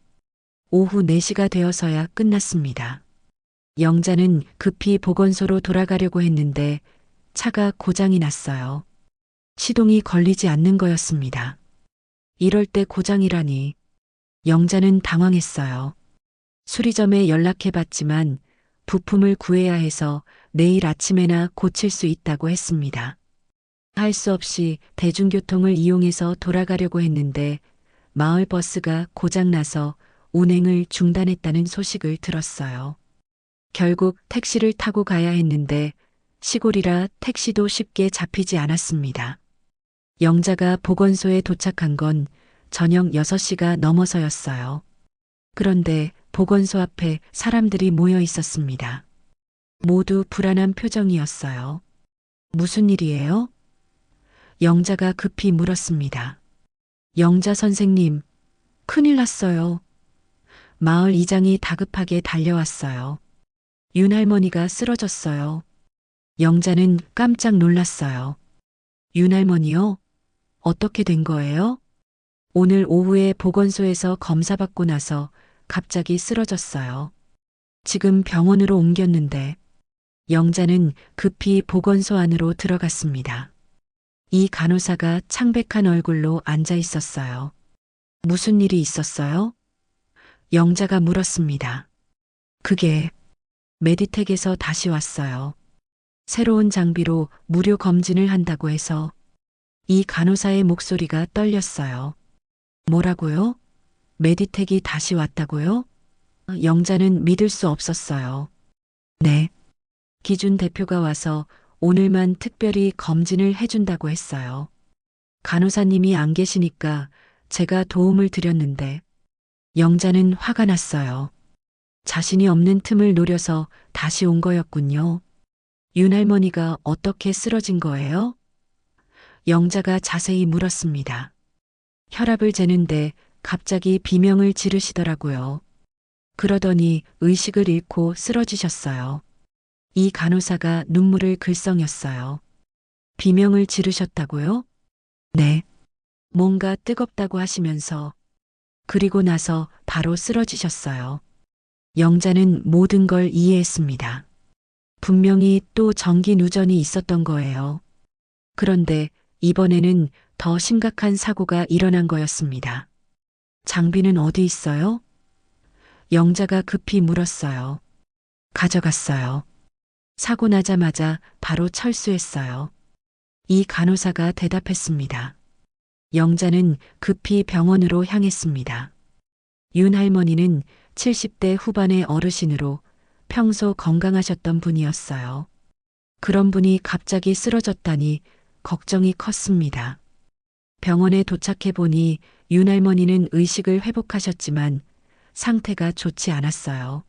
오후 4시가 되어서야 끝났습니다. 영자는 급히 보건소로 돌아가려고 했는데 차가 고장이 났어요. 시동이 걸리지 않는 거였습니다. 이럴 때 고장이라니. 영자는 당황했어요. 수리점에 연락해봤지만 부품을 구해야 해서 내일 아침에나 고칠 수 있다고 했습니다. 할 수 없이 대중교통을 이용해서 돌아가려고 했는데 마을 버스가 고장나서 운행을 중단했다는 소식을 들었어요. 결국 택시를 타고 가야 했는데 시골이라 택시도 쉽게 잡히지 않았습니다. 영자가 보건소에 도착한 건 저녁 6시가 넘어서였어요. 그런데 보건소 앞에 사람들이 모여 있었습니다. 모두 불안한 표정이었어요. 무슨 일이에요? 영자가 급히 물었습니다. 영자 선생님, 큰일 났어요. 마을 이장이 다급하게 달려왔어요. 윤 할머니가 쓰러졌어요. 영자는 깜짝 놀랐어요. 윤 할머니요? 어떻게 된 거예요? 오늘 오후에 보건소에서 검사받고 나서 갑자기 쓰러졌어요. 지금 병원으로 옮겼는데 영자는 급히 보건소 안으로 들어갔습니다. 이 간호사가 창백한 얼굴로 앉아 있었어요. 무슨 일이 있었어요? 영자가 물었습니다. 그게 메디텍에서 다시 왔어요. 새로운 장비로 무료 검진을 한다고 해서. 이 간호사의 목소리가 떨렸어요. 뭐라고요? 메디텍이 다시 왔다고요? 영자는 믿을 수 없었어요. 네. 기준 대표가 와서 오늘만 특별히 검진을 해준다고 했어요. 간호사님이 안 계시니까 제가 도움을 드렸는데 영자는 화가 났어요. 자신이 없는 틈을 노려서 다시 온 거였군요. 윤 할머니가 어떻게 쓰러진 거예요? 영자가 자세히 물었습니다. 혈압을 재는데 갑자기 비명을 지르시더라고요. 그러더니 의식을 잃고 쓰러지셨어요. 이 간호사가 눈물을 글썽였어요. 비명을 지르셨다고요? 네. 뭔가 뜨겁다고 하시면서 그리고 나서 바로 쓰러지셨어요. 영자는 모든 걸 이해했습니다. 분명히 또 전기 누전이 있었던 거예요. 그런데 이번에는 더 심각한 사고가 일어난 거였습니다. 장비는 어디 있어요? 영자가 급히 물었어요. 가져갔어요. 사고 나자마자 바로 철수했어요. 이 간호사가 대답했습니다. 영자는 급히 병원으로 향했습니다. 윤 할머니는 70대 후반의 어르신으로 평소 건강하셨던 분이었어요. 그런 분이 갑자기 쓰러졌다니 걱정이 컸습니다. 병원에 도착해 보니 윤 할머니는 의식을 회복하셨지만 상태가 좋지 않았어요.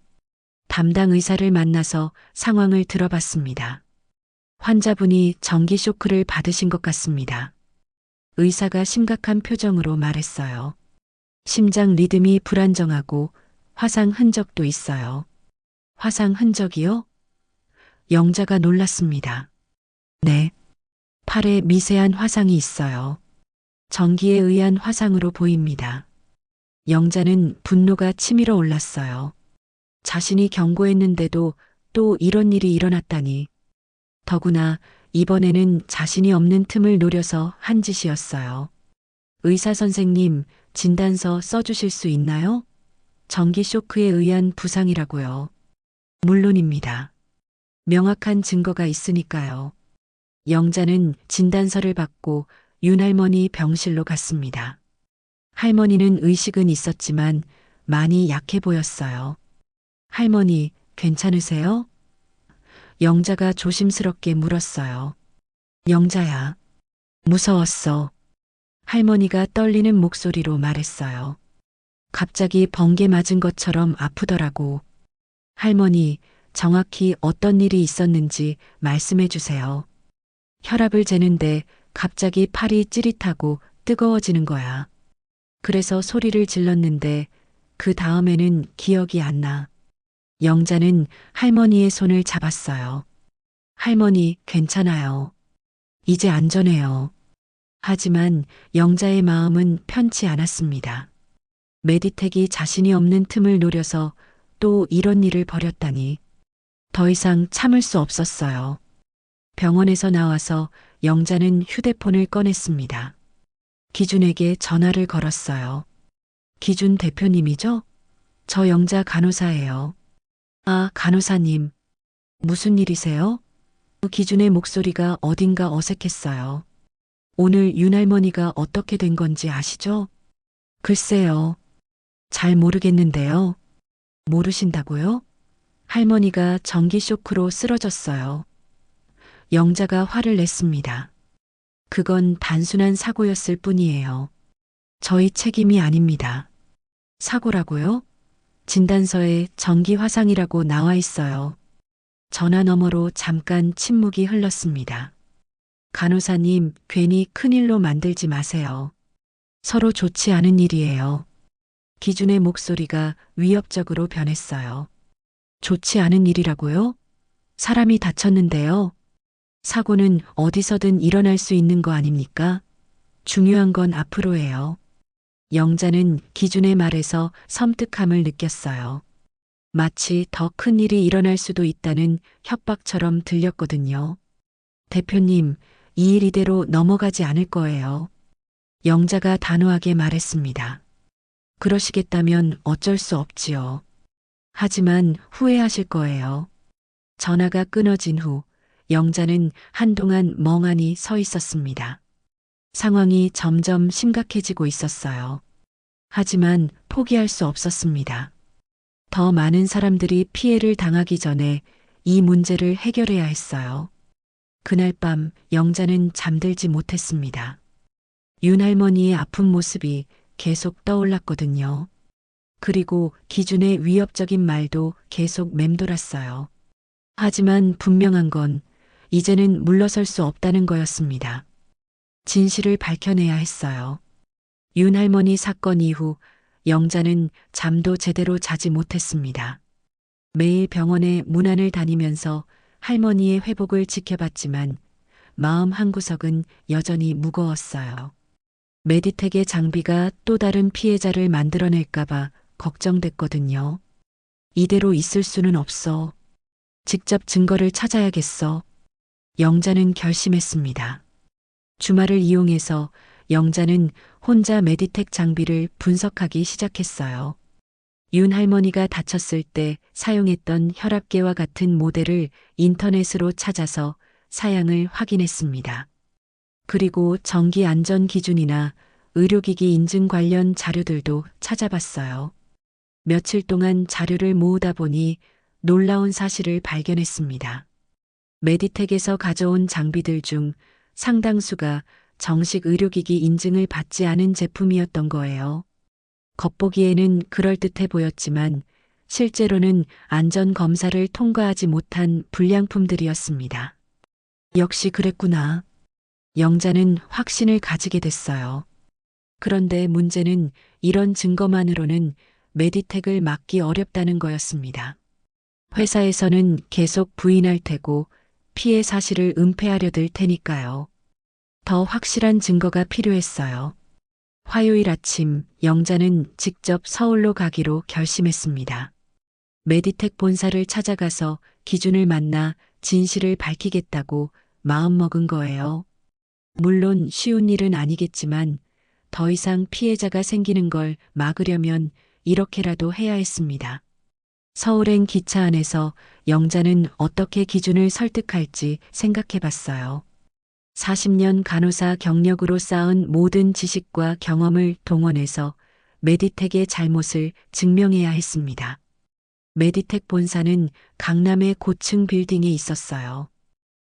담당 의사를 만나서 상황을 들어봤습니다. 환자분이 전기 쇼크를 받으신 것 같습니다. 의사가 심각한 표정으로 말했어요. 심장 리듬이 불안정하고 화상 흔적도 있어요. 화상 흔적이요? 영자가 놀랐습니다. 네. 팔에 미세한 화상이 있어요. 전기에 의한 화상으로 보입니다. 영자는 분노가 치밀어 올랐어요. 자신이 경고했는데도 또 이런 일이 일어났다니. 더구나 이번에는 자신이 없는 틈을 노려서 한 짓이었어요. 의사 선생님, 진단서 써주실 수 있나요? 전기 쇼크에 의한 부상이라고요. 물론입니다. 명확한 증거가 있으니까요. 영자는 진단서를 받고 윤 할머니 병실로 갔습니다. 할머니는 의식은 있었지만 많이 약해 보였어요. 할머니, 괜찮으세요? 영자가 조심스럽게 물었어요. 영자야. 무서웠어. 할머니가 떨리는 목소리로 말했어요. 갑자기 번개 맞은 것처럼 아프더라고. 할머니, 정확히 어떤 일이 있었는지 말씀해 주세요. 혈압을 재는데 갑자기 팔이 찌릿하고 뜨거워지는 거야. 그래서 소리를 질렀는데 그 다음에는 기억이 안 나. 영자는 할머니의 손을 잡았어요. 할머니, 괜찮아요. 이제 안전해요. 하지만 영자의 마음은 편치 않았습니다. 메디텍이 자신이 없는 틈을 노려서 또 이런 일을 벌였다니. 더 이상 참을 수 없었어요. 병원에서 나와서 영자는 휴대폰을 꺼냈습니다. 기준에게 전화를 걸었어요. 기준 대표님이죠? 저 영자 간호사예요. 아, 간호사님. 무슨 일이세요? 기준의 목소리가 어딘가 어색했어요. 오늘 윤 할머니가 어떻게 된 건지 아시죠? 글쎄요. 잘 모르겠는데요. 모르신다고요? 할머니가 전기 쇼크로 쓰러졌어요. 영자가 화를 냈습니다. 그건 단순한 사고였을 뿐이에요. 저희 책임이 아닙니다. 사고라고요? 진단서에 전기 화상이라고 나와 있어요. 전화 너머로 잠깐 침묵이 흘렀습니다. 간호사님, 괜히 큰일로 만들지 마세요. 서로 좋지 않은 일이에요. 기준의 목소리가 위협적으로 변했어요. 좋지 않은 일이라고요? 사람이 다쳤는데요. 사고는 어디서든 일어날 수 있는 거 아닙니까? 중요한 건 앞으로예요. 영자는 기준의 말에서 섬뜩함을 느꼈어요. 마치 더 큰 일이 일어날 수도 있다는 협박처럼 들렸거든요. 대표님, 이 일 이대로 넘어가지 않을 거예요. 영자가 단호하게 말했습니다. 그러시겠다면 어쩔 수 없지요. 하지만 후회하실 거예요. 전화가 끊어진 후 영자는 한동안 멍하니 서 있었습니다. 상황이 점점 심각해지고 있었어요. 하지만 포기할 수 없었습니다. 더 많은 사람들이 피해를 당하기 전에 이 문제를 해결해야 했어요. 그날 밤 영자는 잠들지 못했습니다. 윤 할머니의 아픈 모습이 계속 떠올랐거든요. 그리고 기준의 위협적인 말도 계속 맴돌았어요. 하지만 분명한 건 이제는 물러설 수 없다는 거였습니다. 진실을 밝혀내야 했어요. 윤 할머니 사건 이후 영자는 잠도 제대로 자지 못했습니다. 매일 병원에 문안을 다니면서 할머니의 회복을 지켜봤지만 마음 한구석은 여전히 무거웠어요. 메디텍의 장비가 또 다른 피해자를 만들어낼까봐 걱정됐거든요. 이대로 있을 수는 없어. 직접 증거를 찾아야겠어. 영자는 결심했습니다. 주말을 이용해서 영자는 혼자 메디텍 장비를 분석하기 시작했어요. 윤 할머니가 다쳤을 때 사용했던 혈압계와 같은 모델을 인터넷으로 찾아서 사양을 확인했습니다. 그리고 전기 안전 기준이나 의료기기 인증 관련 자료들도 찾아봤어요. 며칠 동안 자료를 모으다 보니 놀라운 사실을 발견했습니다. 메디텍에서 가져온 장비들 중 상당수가 정식 의료기기 인증을 받지 않은 제품이었던 거예요. 겉보기에는 그럴듯해 보였지만 실제로는 안전검사를 통과하지 못한 불량품들이었습니다. 역시 그랬구나. 영자는 확신을 가지게 됐어요. 그런데 문제는 이런 증거만으로는 메디텍을 막기 어렵다는 거였습니다. 회사에서는 계속 부인할 테고 피해 사실을 은폐하려 들 테니까요. 더 확실한 증거가 필요했어요. 화요일 아침 영자는 직접 서울로 가기로 결심했습니다. 메디텍 본사를 찾아가서 기준을 만나 진실을 밝히겠다고 마음먹은 거예요. 물론 쉬운 일은 아니겠지만 더 이상 피해자가 생기는 걸 막으려면 이렇게라도 해야 했습니다. 서울행 기차 안에서 영자는 어떻게 기준을 설득할지 생각해 봤어요. 40년 간호사 경력으로 쌓은 모든 지식과 경험을 동원해서 메디텍의 잘못을 증명해야 했습니다. 메디텍 본사는 강남의 고층 빌딩에 있었어요.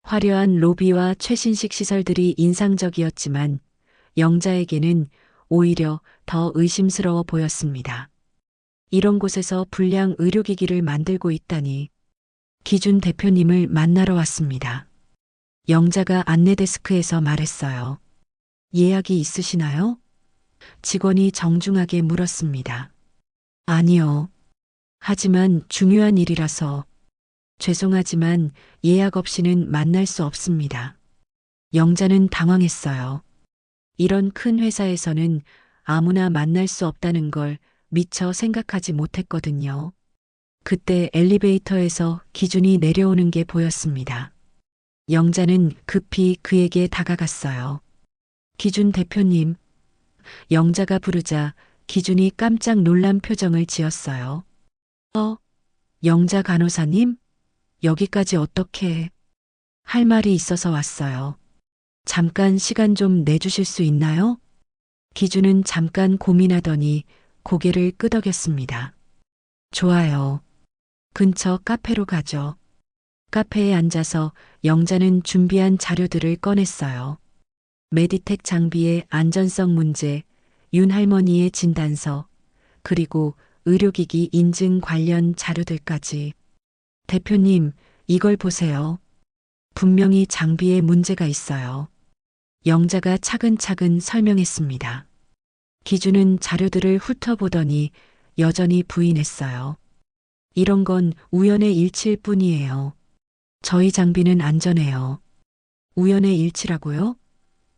화려한 로비와 최신식 시설들이 인상적이었지만 영자에게는 오히려 더 의심스러워 보였습니다. 이런 곳에서 불량 의료기기를 만들고 있다니. 기준 대표님을 만나러 왔습니다. 영자가 안내데스크에서 말했어요. 예약이 있으시나요? 직원이 정중하게 물었습니다. 아니요. 하지만 중요한 일이라서. 죄송하지만 예약 없이는 만날 수 없습니다. 영자는 당황했어요. 이런 큰 회사에서는 아무나 만날 수 없다는 걸 미처 생각하지 못했거든요. 그때 엘리베이터에서 기준이 내려오는 게 보였습니다. 영자는 급히 그에게 다가갔어요. 기준 대표님. 영자가 부르자 기준이 깜짝 놀란 표정을 지었어요. 영자 간호사님? 여기까지 어떻게? 할 말이 있어서 왔어요. 잠깐 시간 좀 내주실 수 있나요? 기준은 잠깐 고민하더니 고개를 끄덕였습니다. 좋아요. 근처 카페로 가죠. 카페에 앉아서 영자는 준비한 자료들을 꺼냈어요. 메디텍 장비의 안전성 문제, 윤 할머니의 진단서, 그리고 의료기기 인증 관련 자료들까지. 대표님, 이걸 보세요. 분명히 장비에 문제가 있어요. 영자가 차근차근 설명했습니다. 기준은 자료들을 훑어보더니 여전히 부인했어요. 이런 건 우연의 일치일 뿐이에요. 저희 장비는 안전해요. 우연의 일치라고요?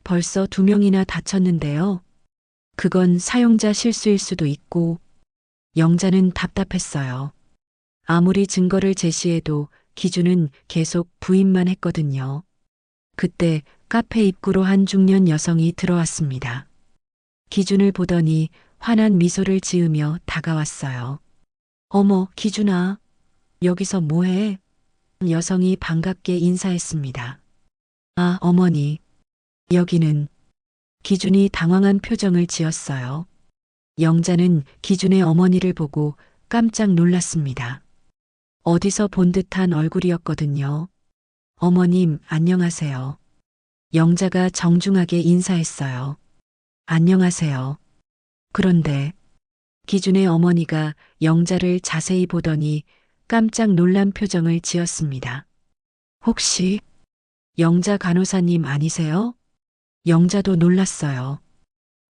벌써 2명이나 다쳤는데요. 그건 사용자 실수일 수도 있고. 영자는 답답했어요. 아무리 증거를 제시해도 기준은 계속 부인만 했거든요. 그때 카페 입구로 한 중년 여성이 들어왔습니다. 기준을 보더니 환한 미소를 지으며 다가왔어요. 어머, 기준아. 여기서 뭐해? 여성이 반갑게 인사했습니다. 아, 어머니. 여기는. 기준이 당황한 표정을 지었어요. 영자는 기준의 어머니를 보고 깜짝 놀랐습니다. 어디서 본 듯한 얼굴이었거든요. 어머님, 안녕하세요. 영자가 정중하게 인사했어요. 안녕하세요. 그런데 기준의 어머니가 영자를 자세히 보더니 깜짝 놀란 표정을 지었습니다. 혹시 영자 간호사님 아니세요? 영자도 놀랐어요.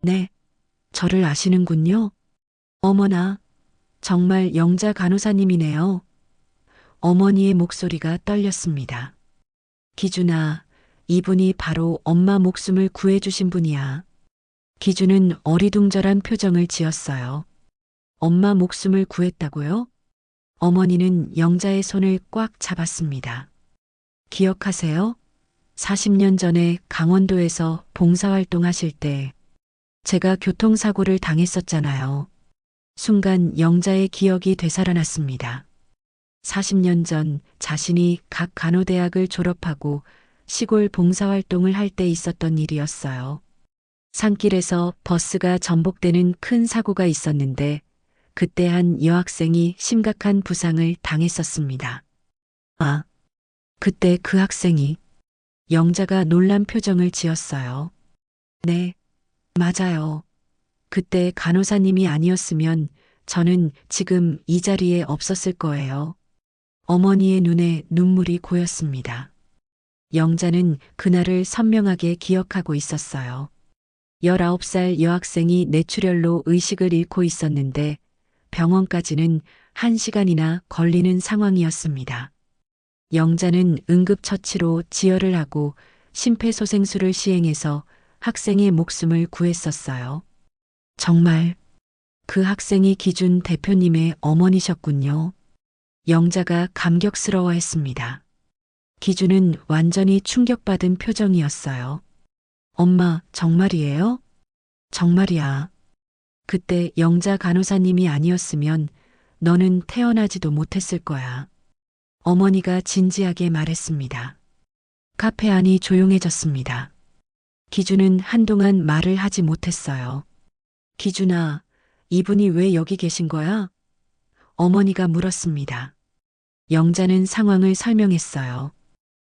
네, 저를 아시는군요. 어머나, 정말 영자 간호사님이네요. 어머니의 목소리가 떨렸습니다. 기준아, 이분이 바로 엄마 목숨을 구해주신 분이야. 기준은 어리둥절한 표정을 지었어요. 엄마 목숨을 구했다고요? 어머니는 영자의 손을 꽉 잡았습니다. 기억하세요? 40년 전에 강원도에서 봉사활동하실 때 제가 교통사고를 당했었잖아요. 순간 영자의 기억이 되살아났습니다. 40년 전 자신이 각 간호대학을 졸업하고 시골 봉사활동을 할 때 있었던 일이었어요. 산길에서 버스가 전복되는 큰 사고가 있었는데 그때 한 여학생이 심각한 부상을 당했었습니다. 아, 그때 그 학생이 영자가 놀란 표정을 지었어요. 네, 맞아요. 그때 간호사님이 아니었으면 저는 지금 이 자리에 없었을 거예요. 어머니의 눈에 눈물이 고였습니다. 영자는 그날을 선명하게 기억하고 있었어요. 19살 여학생이 뇌출혈로 의식을 잃고 있었는데 병원까지는 1시간이나 걸리는 상황이었습니다. 영자는 응급처치로 지혈을 하고 심폐소생술을 시행해서 학생의 목숨을 구했었어요. 정말 그 학생이 기준 대표님의 어머니셨군요. 영자가 감격스러워했습니다. 기준은 완전히 충격받은 표정이었어요. 엄마, 정말이에요? 정말이야. 그때 영자 간호사님이 아니었으면 너는 태어나지도 못했을 거야. 어머니가 진지하게 말했습니다. 카페 안이 조용해졌습니다. 기준은 한동안 말을 하지 못했어요. 기준아, 이분이 왜 여기 계신 거야? 어머니가 물었습니다. 영자는 상황을 설명했어요.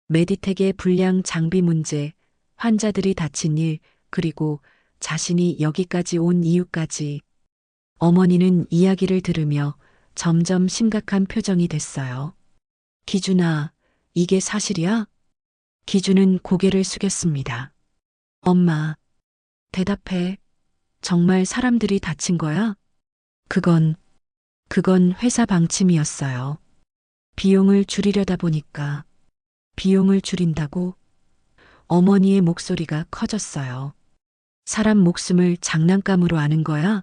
메디텍의 불량 장비 문제, 환자들이 다친 일, 그리고 자신이 여기까지 온 이유까지. 어머니는 이야기를 들으며 점점 심각한 표정이 됐어요. 기준아, 이게 사실이야? 기준은 고개를 숙였습니다. 엄마, 대답해. 정말 사람들이 다친 거야? 그건 회사 방침이었어요. 비용을 줄이려다 보니까. 비용을 줄인다고? 어머니의 목소리가 커졌어요. 사람 목숨을 장난감으로 아는 거야?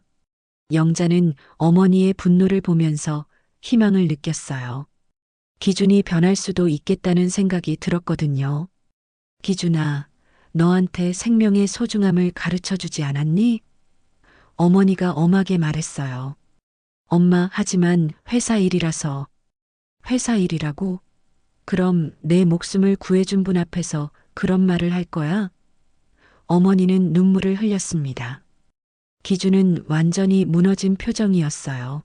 영자는 어머니의 분노를 보면서 희망을 느꼈어요. 기준이 변할 수도 있겠다는 생각이 들었거든요. 기준아, 너한테 생명의 소중함을 가르쳐 주지 않았니? 어머니가 엄하게 말했어요. 엄마, 하지만 회사 일이라서. 회사 일이라고? 그럼 내 목숨을 구해준 분 앞에서 그런 말을 할 거야? 어머니는 눈물을 흘렸습니다. 기준은 완전히 무너진 표정이었어요.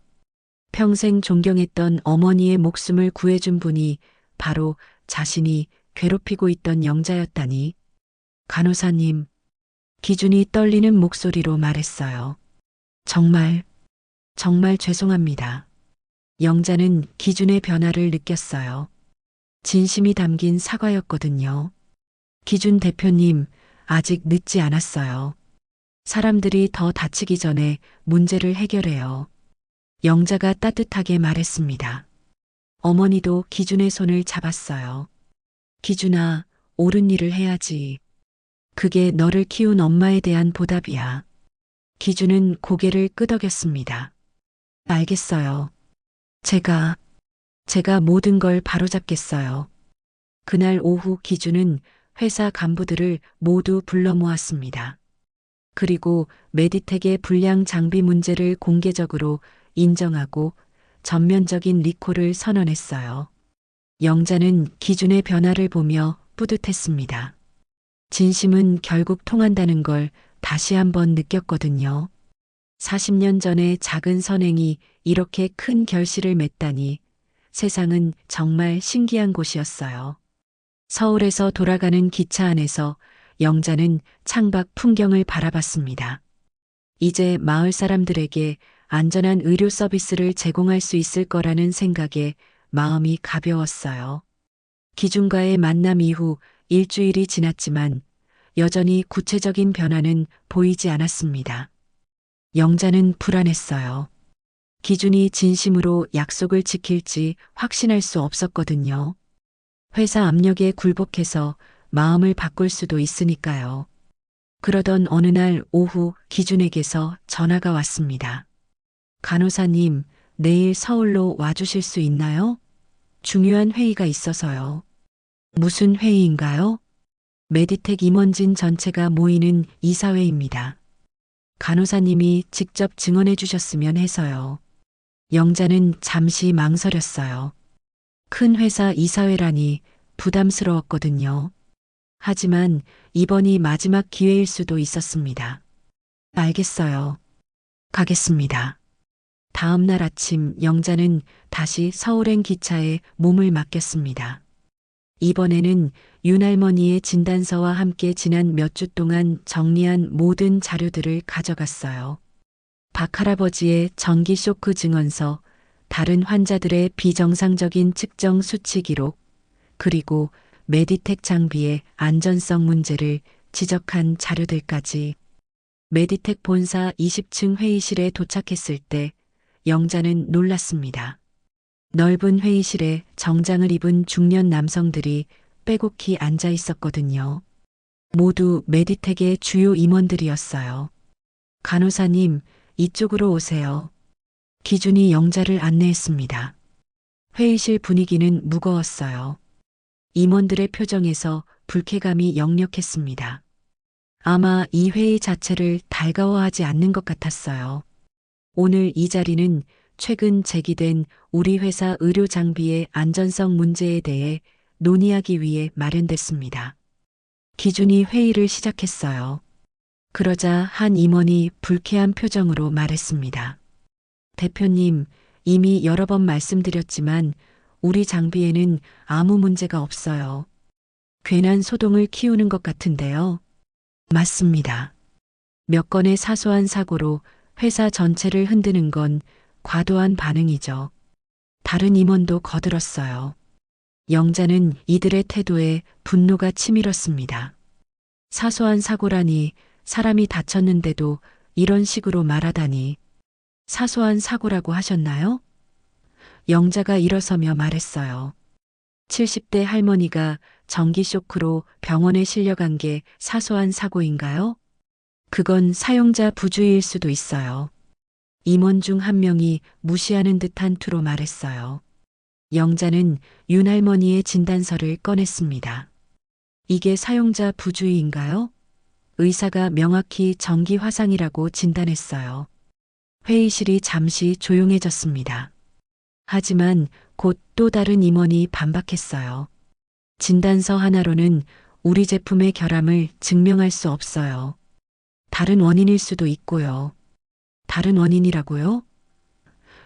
평생 존경했던 어머니의 목숨을 구해준 분이 바로 자신이 괴롭히고 있던 영자였다니. 간호사님, 기준이 떨리는 목소리로 말했어요. 정말 죄송합니다. 영자는 기준의 변화를 느꼈어요. 진심이 담긴 사과였거든요. 기준 대표님, 아직 늦지 않았어요. 사람들이 더 다치기 전에 문제를 해결해요. 영자가 따뜻하게 말했습니다. 어머니도 기준의 손을 잡았어요. 기준아, 옳은 일을 해야지. 그게 너를 키운 엄마에 대한 보답이야. 기준은 고개를 끄덕였습니다. 알겠어요. 제가 모든 걸 바로잡겠어요. 그날 오후 기준은 회사 간부들을 모두 불러 모았습니다. 그리고 메디텍의 불량 장비 문제를 공개적으로 인정하고 전면적인 리콜을 선언했어요. 영자는 기준의 변화를 보며 뿌듯했습니다. 진심은 결국 통한다는 걸 다시 한번 느꼈거든요. 40년 전의 작은 선행이 이렇게 큰 결실을 맺다니 세상은 정말 신기한 곳이었어요. 서울에서 돌아가는 기차 안에서 영자는 창밖 풍경을 바라봤습니다. 이제 마을 사람들에게 안전한 의료 서비스를 제공할 수 있을 거라는 생각에 마음이 가벼웠어요. 기준과의 만남 이후 일주일이 지났지만 여전히 구체적인 변화는 보이지 않았습니다. 영자는 불안했어요. 기준이 진심으로 약속을 지킬지 확신할 수 없었거든요. 회사 압력에 굴복해서 마음을 바꿀 수도 있으니까요. 그러던 어느 날 오후 기준에게서 전화가 왔습니다. 간호사님, 내일 서울로 와주실 수 있나요? 중요한 회의가 있어서요. 무슨 회의인가요? 메디텍 임원진 전체가 모이는 이사회입니다. 간호사님이 직접 증언해 주셨으면 해서요. 영자는 잠시 망설였어요. 큰 회사 이사회라니 부담스러웠거든요. 하지만 이번이 마지막 기회일 수도 있었습니다. 알겠어요. 가겠습니다. 다음 날 아침 영자는 다시 서울행 기차에 몸을 맡겼습니다. 이번에는 윤할머니의 진단서와 함께 지난 몇 주 동안 정리한 모든 자료들을 가져갔어요. 박할아버지의 전기 쇼크 증언서, 다른 환자들의 비정상적인 측정 수치 기록, 그리고 메디텍 장비의 안전성 문제를 지적한 자료들까지. 메디텍 본사 20층 회의실에 도착했을 때 영자는 놀랐습니다. 넓은 회의실에 정장을 입은 중년 남성들이 빼곡히 앉아 있었거든요. 모두 메디텍의 주요 임원들이었어요. 간호사님, 이쪽으로 오세요. 기준이 영자를 안내했습니다. 회의실 분위기는 무거웠어요. 임원들의 표정에서 불쾌감이 역력했습니다. 아마 이 회의 자체를 달가워하지 않는 것 같았어요. 오늘 이 자리는 최근 제기된 우리 회사 의료 장비의 안전성 문제에 대해 논의하기 위해 마련됐습니다. 기준이 회의를 시작했어요. 그러자 한 임원이 불쾌한 표정으로 말했습니다. 대표님, 이미 여러 번 말씀드렸지만 우리 장비에는 아무 문제가 없어요. 괜한 소동을 키우는 것 같은데요. 맞습니다. 몇 건의 사소한 사고로 회사 전체를 흔드는 건 과도한 반응이죠. 다른 임원도 거들었어요. 영자는 이들의 태도에 분노가 치밀었습니다. 사소한 사고라니, 사람이 다쳤는데도 이런 식으로 말하다니. 사소한 사고라고 하셨나요? 영자가 일어서며 말했어요. 70대 할머니가 전기 쇼크로 병원에 실려간 게 사소한 사고인가요? 그건 사용자 부주의일 수도 있어요. 임원 중 한 명이 무시하는 듯한 투로 말했어요. 영자는 윤 할머니의 진단서를 꺼냈습니다. 이게 사용자 부주의인가요? 의사가 명확히 전기 화상이라고 진단했어요. 회의실이 잠시 조용해졌습니다. 하지만 곧 또 다른 임원이 반박했어요. 진단서 하나로는 우리 제품의 결함을 증명할 수 없어요. 다른 원인일 수도 있고요. 다른 원인이라고요?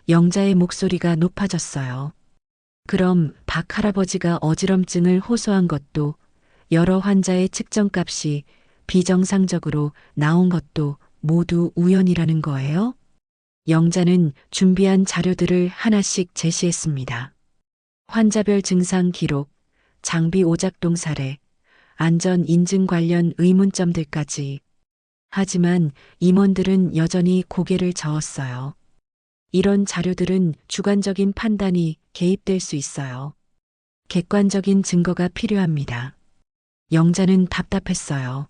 영자의 목소리가 높아졌어요. 그럼 박 할아버지가 어지럼증을 호소한 것도, 여러 환자의 측정값이 비정상적으로 나온 것도 모두 우연이라는 거예요? 영자는 준비한 자료들을 하나씩 제시했습니다. 환자별 증상 기록, 장비 오작동 사례, 안전 인증 관련 의문점들까지. 하지만 임원들은 여전히 고개를 저었어요. 이런 자료들은 주관적인 판단이 개입될 수 있어요. 객관적인 증거가 필요합니다. 영자는 답답했어요.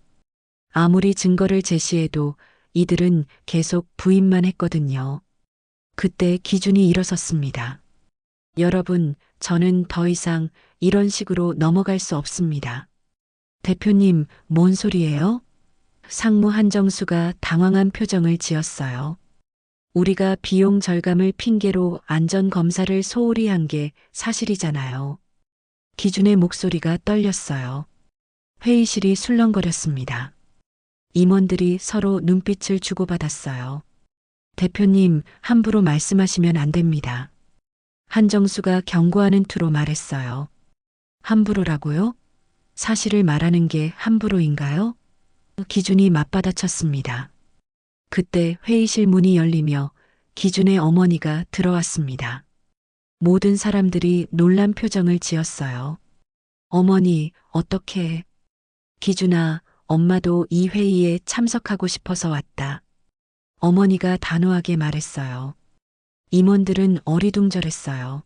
아무리 증거를 제시해도 이들은 계속 부인만 했거든요. 그때 기준이 일어섰습니다. 여러분, 저는 더 이상 이런 식으로 넘어갈 수 없습니다. 대표님, 뭔 소리예요? 상무 한정수가 당황한 표정을 지었어요. 우리가 비용 절감을 핑계로 안전검사를 소홀히 한 게 사실이잖아요. 기준의 목소리가 떨렸어요. 회의실이 술렁거렸습니다. 임원들이 서로 눈빛을 주고받았어요. 대표님, 함부로 말씀하시면 안 됩니다. 한정수가 경고하는 투로 말했어요. 함부로라고요? 사실을 말하는 게 함부로인가요? 기준이 맞받아쳤습니다. 그때 회의실 문이 열리며 기준의 어머니가 들어왔습니다. 모든 사람들이 놀란 표정을 지었어요. 어머니, 어떻게? 기준아, 엄마도 이 회의에 참석하고 싶어서 왔다. 어머니가 단호하게 말했어요. 임원들은 어리둥절했어요.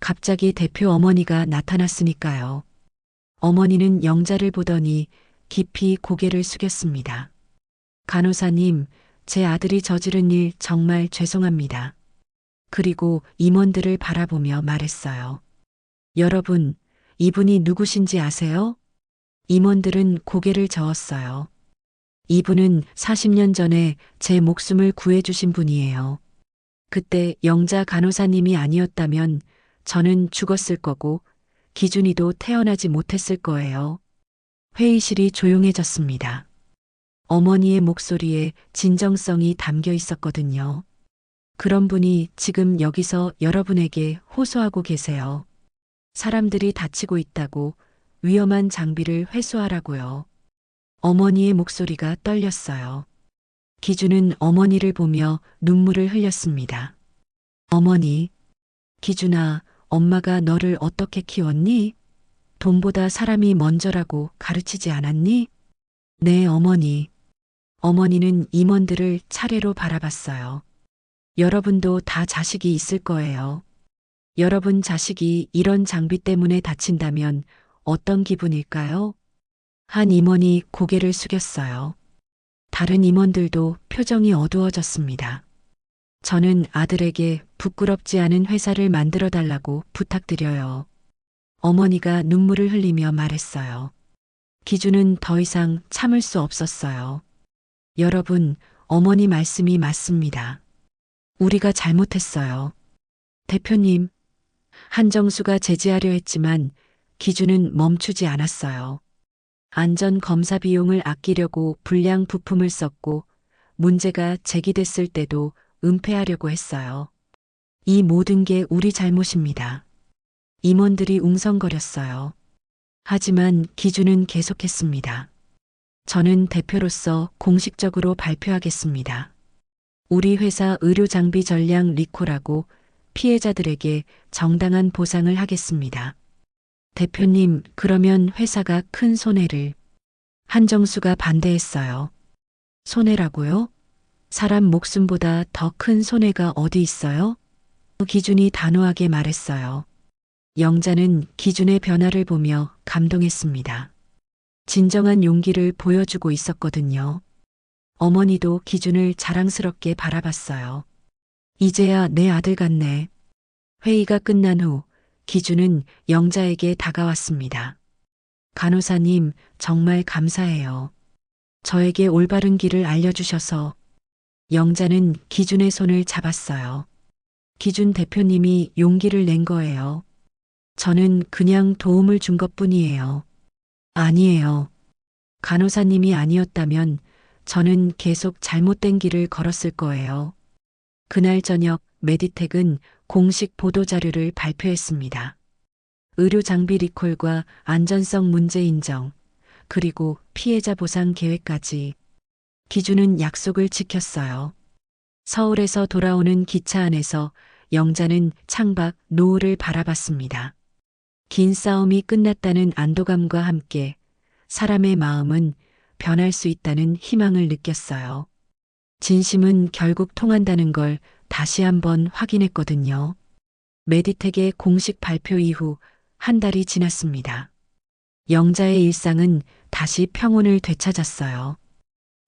갑자기 대표 어머니가 나타났으니까요. 어머니는 영자를 보더니 깊이 고개를 숙였습니다. 간호사님, 제 아들이 저지른 일 정말 죄송합니다. 그리고 임원들을 바라보며 말했어요. 여러분, 이분이 누구신지 아세요? 임원들은 고개를 저었어요. 이분은 40년 전에 제 목숨을 구해주신 분이에요. 그때 영자 간호사님이 아니었다면 저는 죽었을 거고 기준이도 태어나지 못했을 거예요. 회의실이 조용해졌습니다. 어머니의 목소리에 진정성이 담겨 있었거든요. 그런 분이 지금 여기서 여러분에게 호소하고 계세요. 사람들이 다치고 있다고 위험한 장비를 회수하라고요. 어머니의 목소리가 떨렸어요. 기준은 어머니를 보며 눈물을 흘렸습니다. 어머니, 기준아, 엄마가 너를 어떻게 키웠니? 돈보다 사람이 먼저라고 가르치지 않았니? 네, 어머니. 어머니는 임원들을 차례로 바라봤어요. 여러분도 다 자식이 있을 거예요. 여러분 자식이 이런 장비 때문에 다친다면 어떤 기분일까요? 한 임원이 고개를 숙였어요. 다른 임원들도 표정이 어두워졌습니다. 저는 아들에게 부끄럽지 않은 회사를 만들어 달라고 부탁드려요. 어머니가 눈물을 흘리며 말했어요. 기준은 더 이상 참을 수 없었어요. 여러분, 어머니 말씀이 맞습니다. 우리가 잘못했어요. 대표님, 한정수가 제지하려 했지만 기준은 멈추지 않았어요. 안전 검사 비용을 아끼려고 불량 부품을 썼고 문제가 제기됐을 때도 은폐하려고 했어요. 이 모든 게 우리 잘못입니다. 임원들이 웅성거렸어요. 하지만 기준은 계속했습니다. 저는 대표로서 공식적으로 발표하겠습니다. 우리 회사 의료 장비 전량 리콜하고 피해자들에게 정당한 보상을 하겠습니다. 대표님, 그러면 회사가 큰 손해를. 한정수가 반대했어요. 손해라고요? 사람 목숨보다 더 큰 손해가 어디 있어요? 기준이 단호하게 말했어요. 영자는 기준의 변화를 보며 감동했습니다. 진정한 용기를 보여주고 있었거든요. 어머니도 기준을 자랑스럽게 바라봤어요. 이제야 내 아들 같네. 회의가 끝난 후 기준은 영자에게 다가왔습니다. 간호사님, 정말 감사해요. 저에게 올바른 길을 알려주셔서. 영자는 기준의 손을 잡았어요. 기준 대표님이 용기를 낸 거예요. 저는 그냥 도움을 준 것뿐이에요. 아니에요. 간호사님이 아니었다면 저는 계속 잘못된 길을 걸었을 거예요. 그날 저녁 메디텍은 공식 보도자료를 발표했습니다. 의료 장비 리콜과 안전성 문제 인정, 그리고 피해자 보상 계획까지. 기준은 약속을 지켰어요. 서울에서 돌아오는 기차 안에서 영자는 창밖 노을을 바라봤습니다. 긴 싸움이 끝났다는 안도감과 함께 사람의 마음은 변할 수 있다는 희망을 느꼈어요. 진심은 결국 통한다는 걸 다시 한번 확인했거든요. 메디텍의 공식 발표 이후 한 달이 지났습니다. 영자의 일상은 다시 평온을 되찾았어요.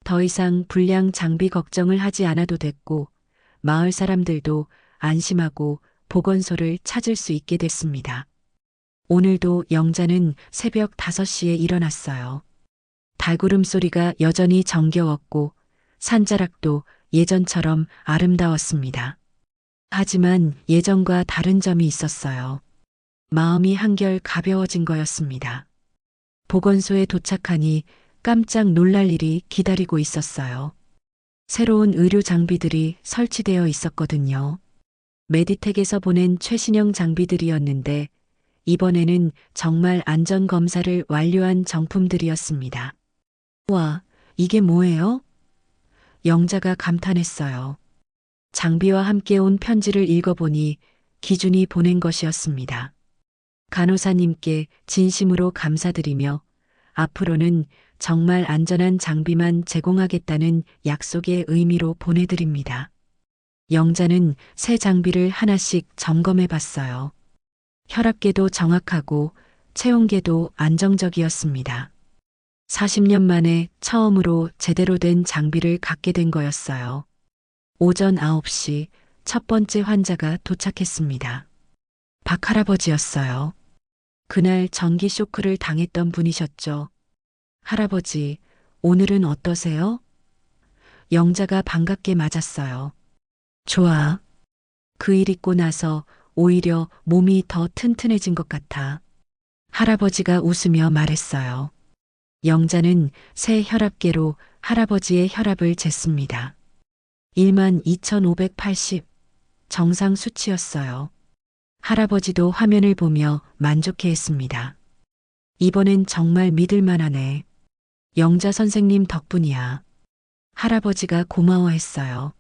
더 이상 불량 장비 걱정을 하지 않아도 됐고 마을 사람들도 안심하고 보건소를 찾을 수 있게 됐습니다. 오늘도 영자는 새벽 5시에 일어났어요. 달구름 소리가 여전히 정겨웠고 산자락도 예전처럼 아름다웠습니다. 하지만 예전과 다른 점이 있었어요. 마음이 한결 가벼워진 거였습니다. 보건소에 도착하니 깜짝 놀랄 일이 기다리고 있었어요. 새로운 의료 장비들이 설치되어 있었거든요. 메디텍에서 보낸 최신형 장비들이었는데 이번에는 정말 안전검사를 완료한 정품들이었습니다. 와, 이게 뭐예요? 영자가 감탄했어요. 장비와 함께 온 편지를 읽어보니 기준이 보낸 것이었습니다. 간호사님께 진심으로 감사드리며 앞으로는 정말 안전한 장비만 제공하겠다는 약속의 의미로 보내드립니다. 영자는 새 장비를 하나씩 점검해 봤어요. 혈압계도 정확하고 체온계도 안정적이었습니다. 40년 만에 처음으로 제대로 된 장비를 갖게 된 거였어요. 오전 9시 첫 번째 환자가 도착했습니다. 박 할아버지였어요. 그날 전기 쇼크를 당했던 분이셨죠. 할아버지, 오늘은 어떠세요? 영자가 반갑게 맞았어요. 좋아. 그 일 있고 나서 오히려 몸이 더 튼튼해진 것 같아. 할아버지가 웃으며 말했어요. 영자는 새 혈압계로 할아버지의 혈압을 쟀습니다. 12,580 정상 수치였어요. 할아버지도 화면을 보며 만족해 했습니다. 이번엔 정말 믿을만하네. 영자 선생님 덕분이야. 할아버지가 고마워했어요.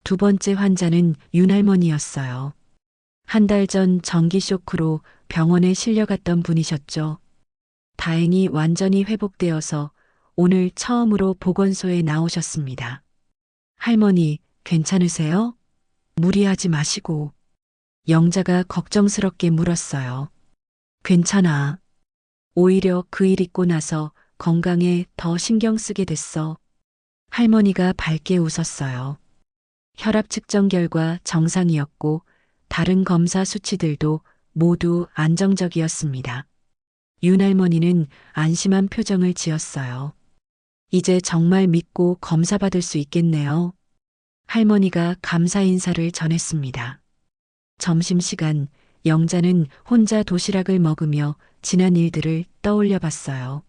두 번째 환자는 윤할머니였어요. 한 달 전 전기 쇼크로 병원에 실려갔던 분이셨죠. 다행히 완전히 회복되어서 오늘 처음으로 보건소에 나오셨습니다. 할머니, 괜찮으세요? 무리하지 마시고. 영자가 걱정스럽게 물었어요. 괜찮아. 오히려 그 일 있고 나서 건강에 더 신경 쓰게 됐어. 할머니가 밝게 웃었어요. 혈압 측정 결과 정상이었고 다른 검사 수치들도 모두 안정적이었습니다. 윤할머니는 안심한 표정을 지었어요. 이제 정말 믿고 검사받을 수 있겠네요. 할머니가 감사 인사를 전했습니다. 점심시간 영자는 혼자 도시락을 먹으며 지난 일들을 떠올려 봤어요.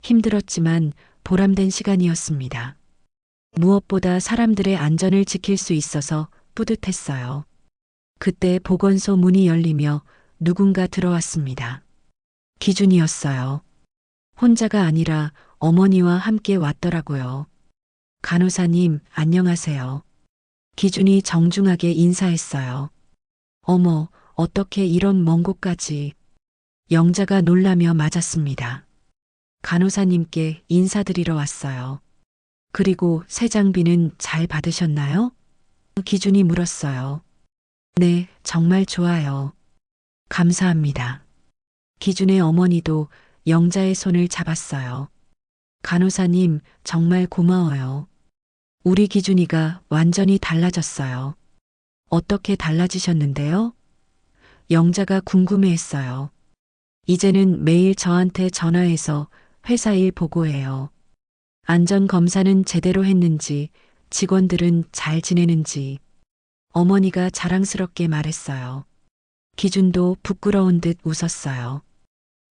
힘들었지만 보람된 시간이었습니다. 무엇보다 사람들의 안전을 지킬 수 있어서 뿌듯했어요. 그때 보건소 문이 열리며 누군가 들어왔습니다. 기준이었어요. 혼자가 아니라 어머니와 함께 왔더라고요. 간호사님, 안녕하세요. 기준이 정중하게 인사했어요. 어머, 어떻게 이런 먼 곳까지. 영자가 놀라며 맞았습니다. 간호사님께 인사드리러 왔어요. 그리고 새 장비는 잘 받으셨나요? 기준이 물었어요. 네, 정말 좋아요. 감사합니다. 기준의 어머니도 영자의 손을 잡았어요. 간호사님, 정말 고마워요. 우리 기준이가 완전히 달라졌어요. 어떻게 달라지셨는데요? 영자가 궁금해했어요. 이제는 매일 저한테 전화해서 회사 일 보고해요. 안전검사는 제대로 했는지, 직원들은 잘 지내는지. 어머니가 자랑스럽게 말했어요. 기준도 부끄러운 듯 웃었어요.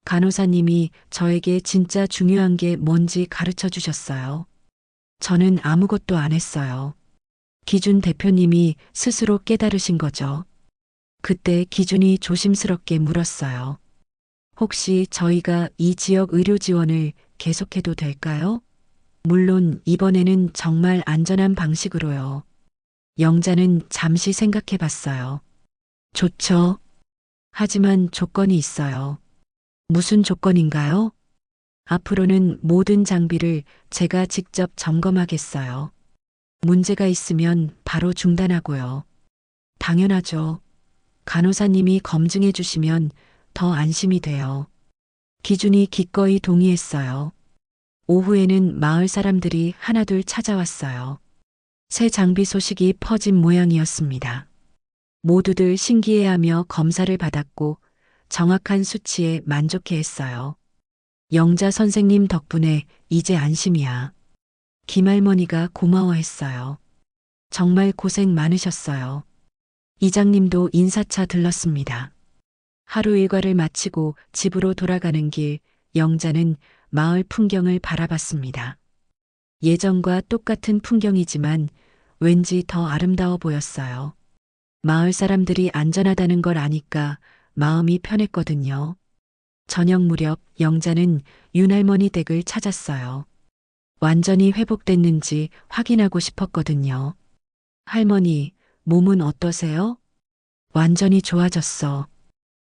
간호사님이 저에게 진짜 중요한 게 뭔지 가르쳐 주셨어요. 저는 아무것도 안 했어요. 기준 대표님이 스스로 깨달으신 거죠. 그때 기준이 조심스럽게 물었어요. 혹시 저희가 이 지역 의료 지원을 계속해도 될까요? 물론 이번에는 정말 안전한 방식으로요. 영자는 잠시 생각해 봤어요. 좋죠. 하지만 조건이 있어요. 무슨 조건인가요? 앞으로는 모든 장비를 제가 직접 점검하겠어요. 문제가 있으면 바로 중단하고요. 당연하죠. 간호사님이 검증해 주시면 더 안심이 돼요. 기준이 기꺼이 동의했어요. 오후에는 마을 사람들이 하나둘 찾아왔어요. 새 장비 소식이 퍼진 모양이었습니다. 모두들 신기해하며 검사를 받았고 정확한 수치에 만족해했어요. 영자 선생님 덕분에 이제 안심이야. 김할머니가 고마워했어요. 정말 고생 많으셨어요. 이장님도 인사차 들렀습니다. 하루 일과를 마치고 집으로 돌아가는 길, 영자는 마을 풍경을 바라봤습니다. 예전과 똑같은 풍경이지만 왠지 더 아름다워 보였어요. 마을 사람들이 안전하다는 걸 아니까 마음이 편했거든요. 저녁 무렵 영자는 윤할머니 댁을 찾았어요. 완전히 회복됐는지 확인하고 싶었거든요. 할머니, 몸은 어떠세요? 완전히 좋아졌어.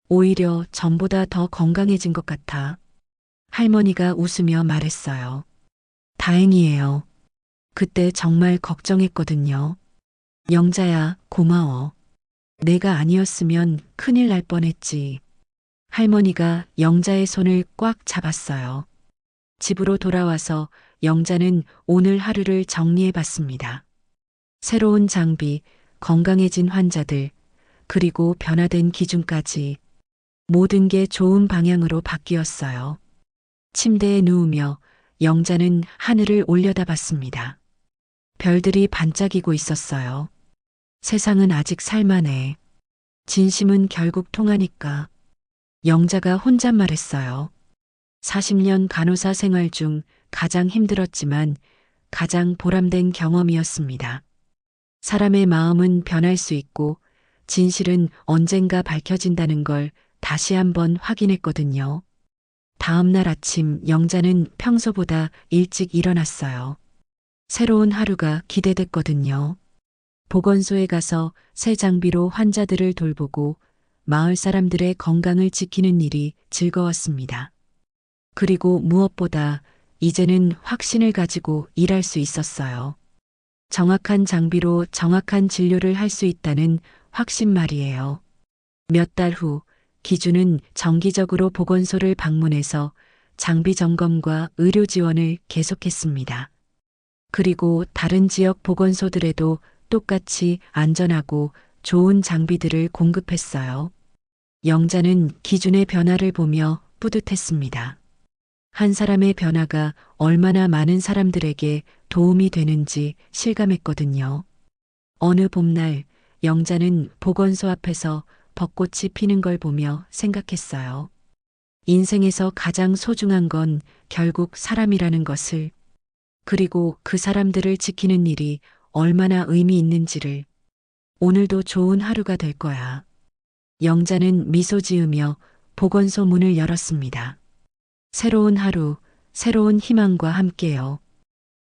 오히려 전보다 더 건강해진 것 같아. 할머니가 웃으며 말했어요. 다행이에요. 그때 정말 걱정했거든요. 영자야, 고마워. 내가 아니었으면 큰일 날 뻔했지. 할머니가 영자의 손을 꽉 잡았어요. 집으로 돌아와서 영자는 오늘 하루를 정리해 봤습니다. 새로운 장비, 건강해진 환자들, 그리고 변화된 기준까지 모든 게 좋은 방향으로 바뀌었어요. 침대에 누우며 영자는 하늘을 올려다봤습니다. 별들이 반짝이고 있었어요. 세상은 아직 살만해. 진심은 결국 통하니까. 영자가 혼잣말했어요. 40년 간호사 생활 중 가장 힘들었지만 가장 보람된 경험이었습니다. 사람의 마음은 변할 수 있고 진실은 언젠가 밝혀진다는 걸 다시 한번 확인했거든요. 다음 날 아침 영자는 평소보다 일찍 일어났어요. 새로운 하루가 기대됐거든요. 보건소에 가서 새 장비로 환자들을 돌보고 마을 사람들의 건강을 지키는 일이 즐거웠습니다. 그리고 무엇보다 이제는 확신을 가지고 일할 수 있었어요. 정확한 장비로 정확한 진료를 할 수 있다는 확신 말이에요. 몇 달 후 기준은 정기적으로 보건소를 방문해서 장비 점검과 의료 지원을 계속했습니다. 그리고 다른 지역 보건소들에도 똑같이 안전하고 좋은 장비들을 공급했어요. 영자는 기준의 변화를 보며 뿌듯했습니다. 한 사람의 변화가 얼마나 많은 사람들에게 도움이 되는지 실감했거든요. 어느 봄날 영자는 보건소 앞에서 벚꽃이 피는 걸 보며 생각했어요. 인생에서 가장 소중한 건 결국 사람이라는 것을, 그리고 그 사람들을 지키는 일이 얼마나 의미 있는지를. 오늘도 좋은 하루가 될 거야. 영자는 미소 지으며 보건소 문을 열었습니다. 새로운 하루, 새로운 희망과 함께요.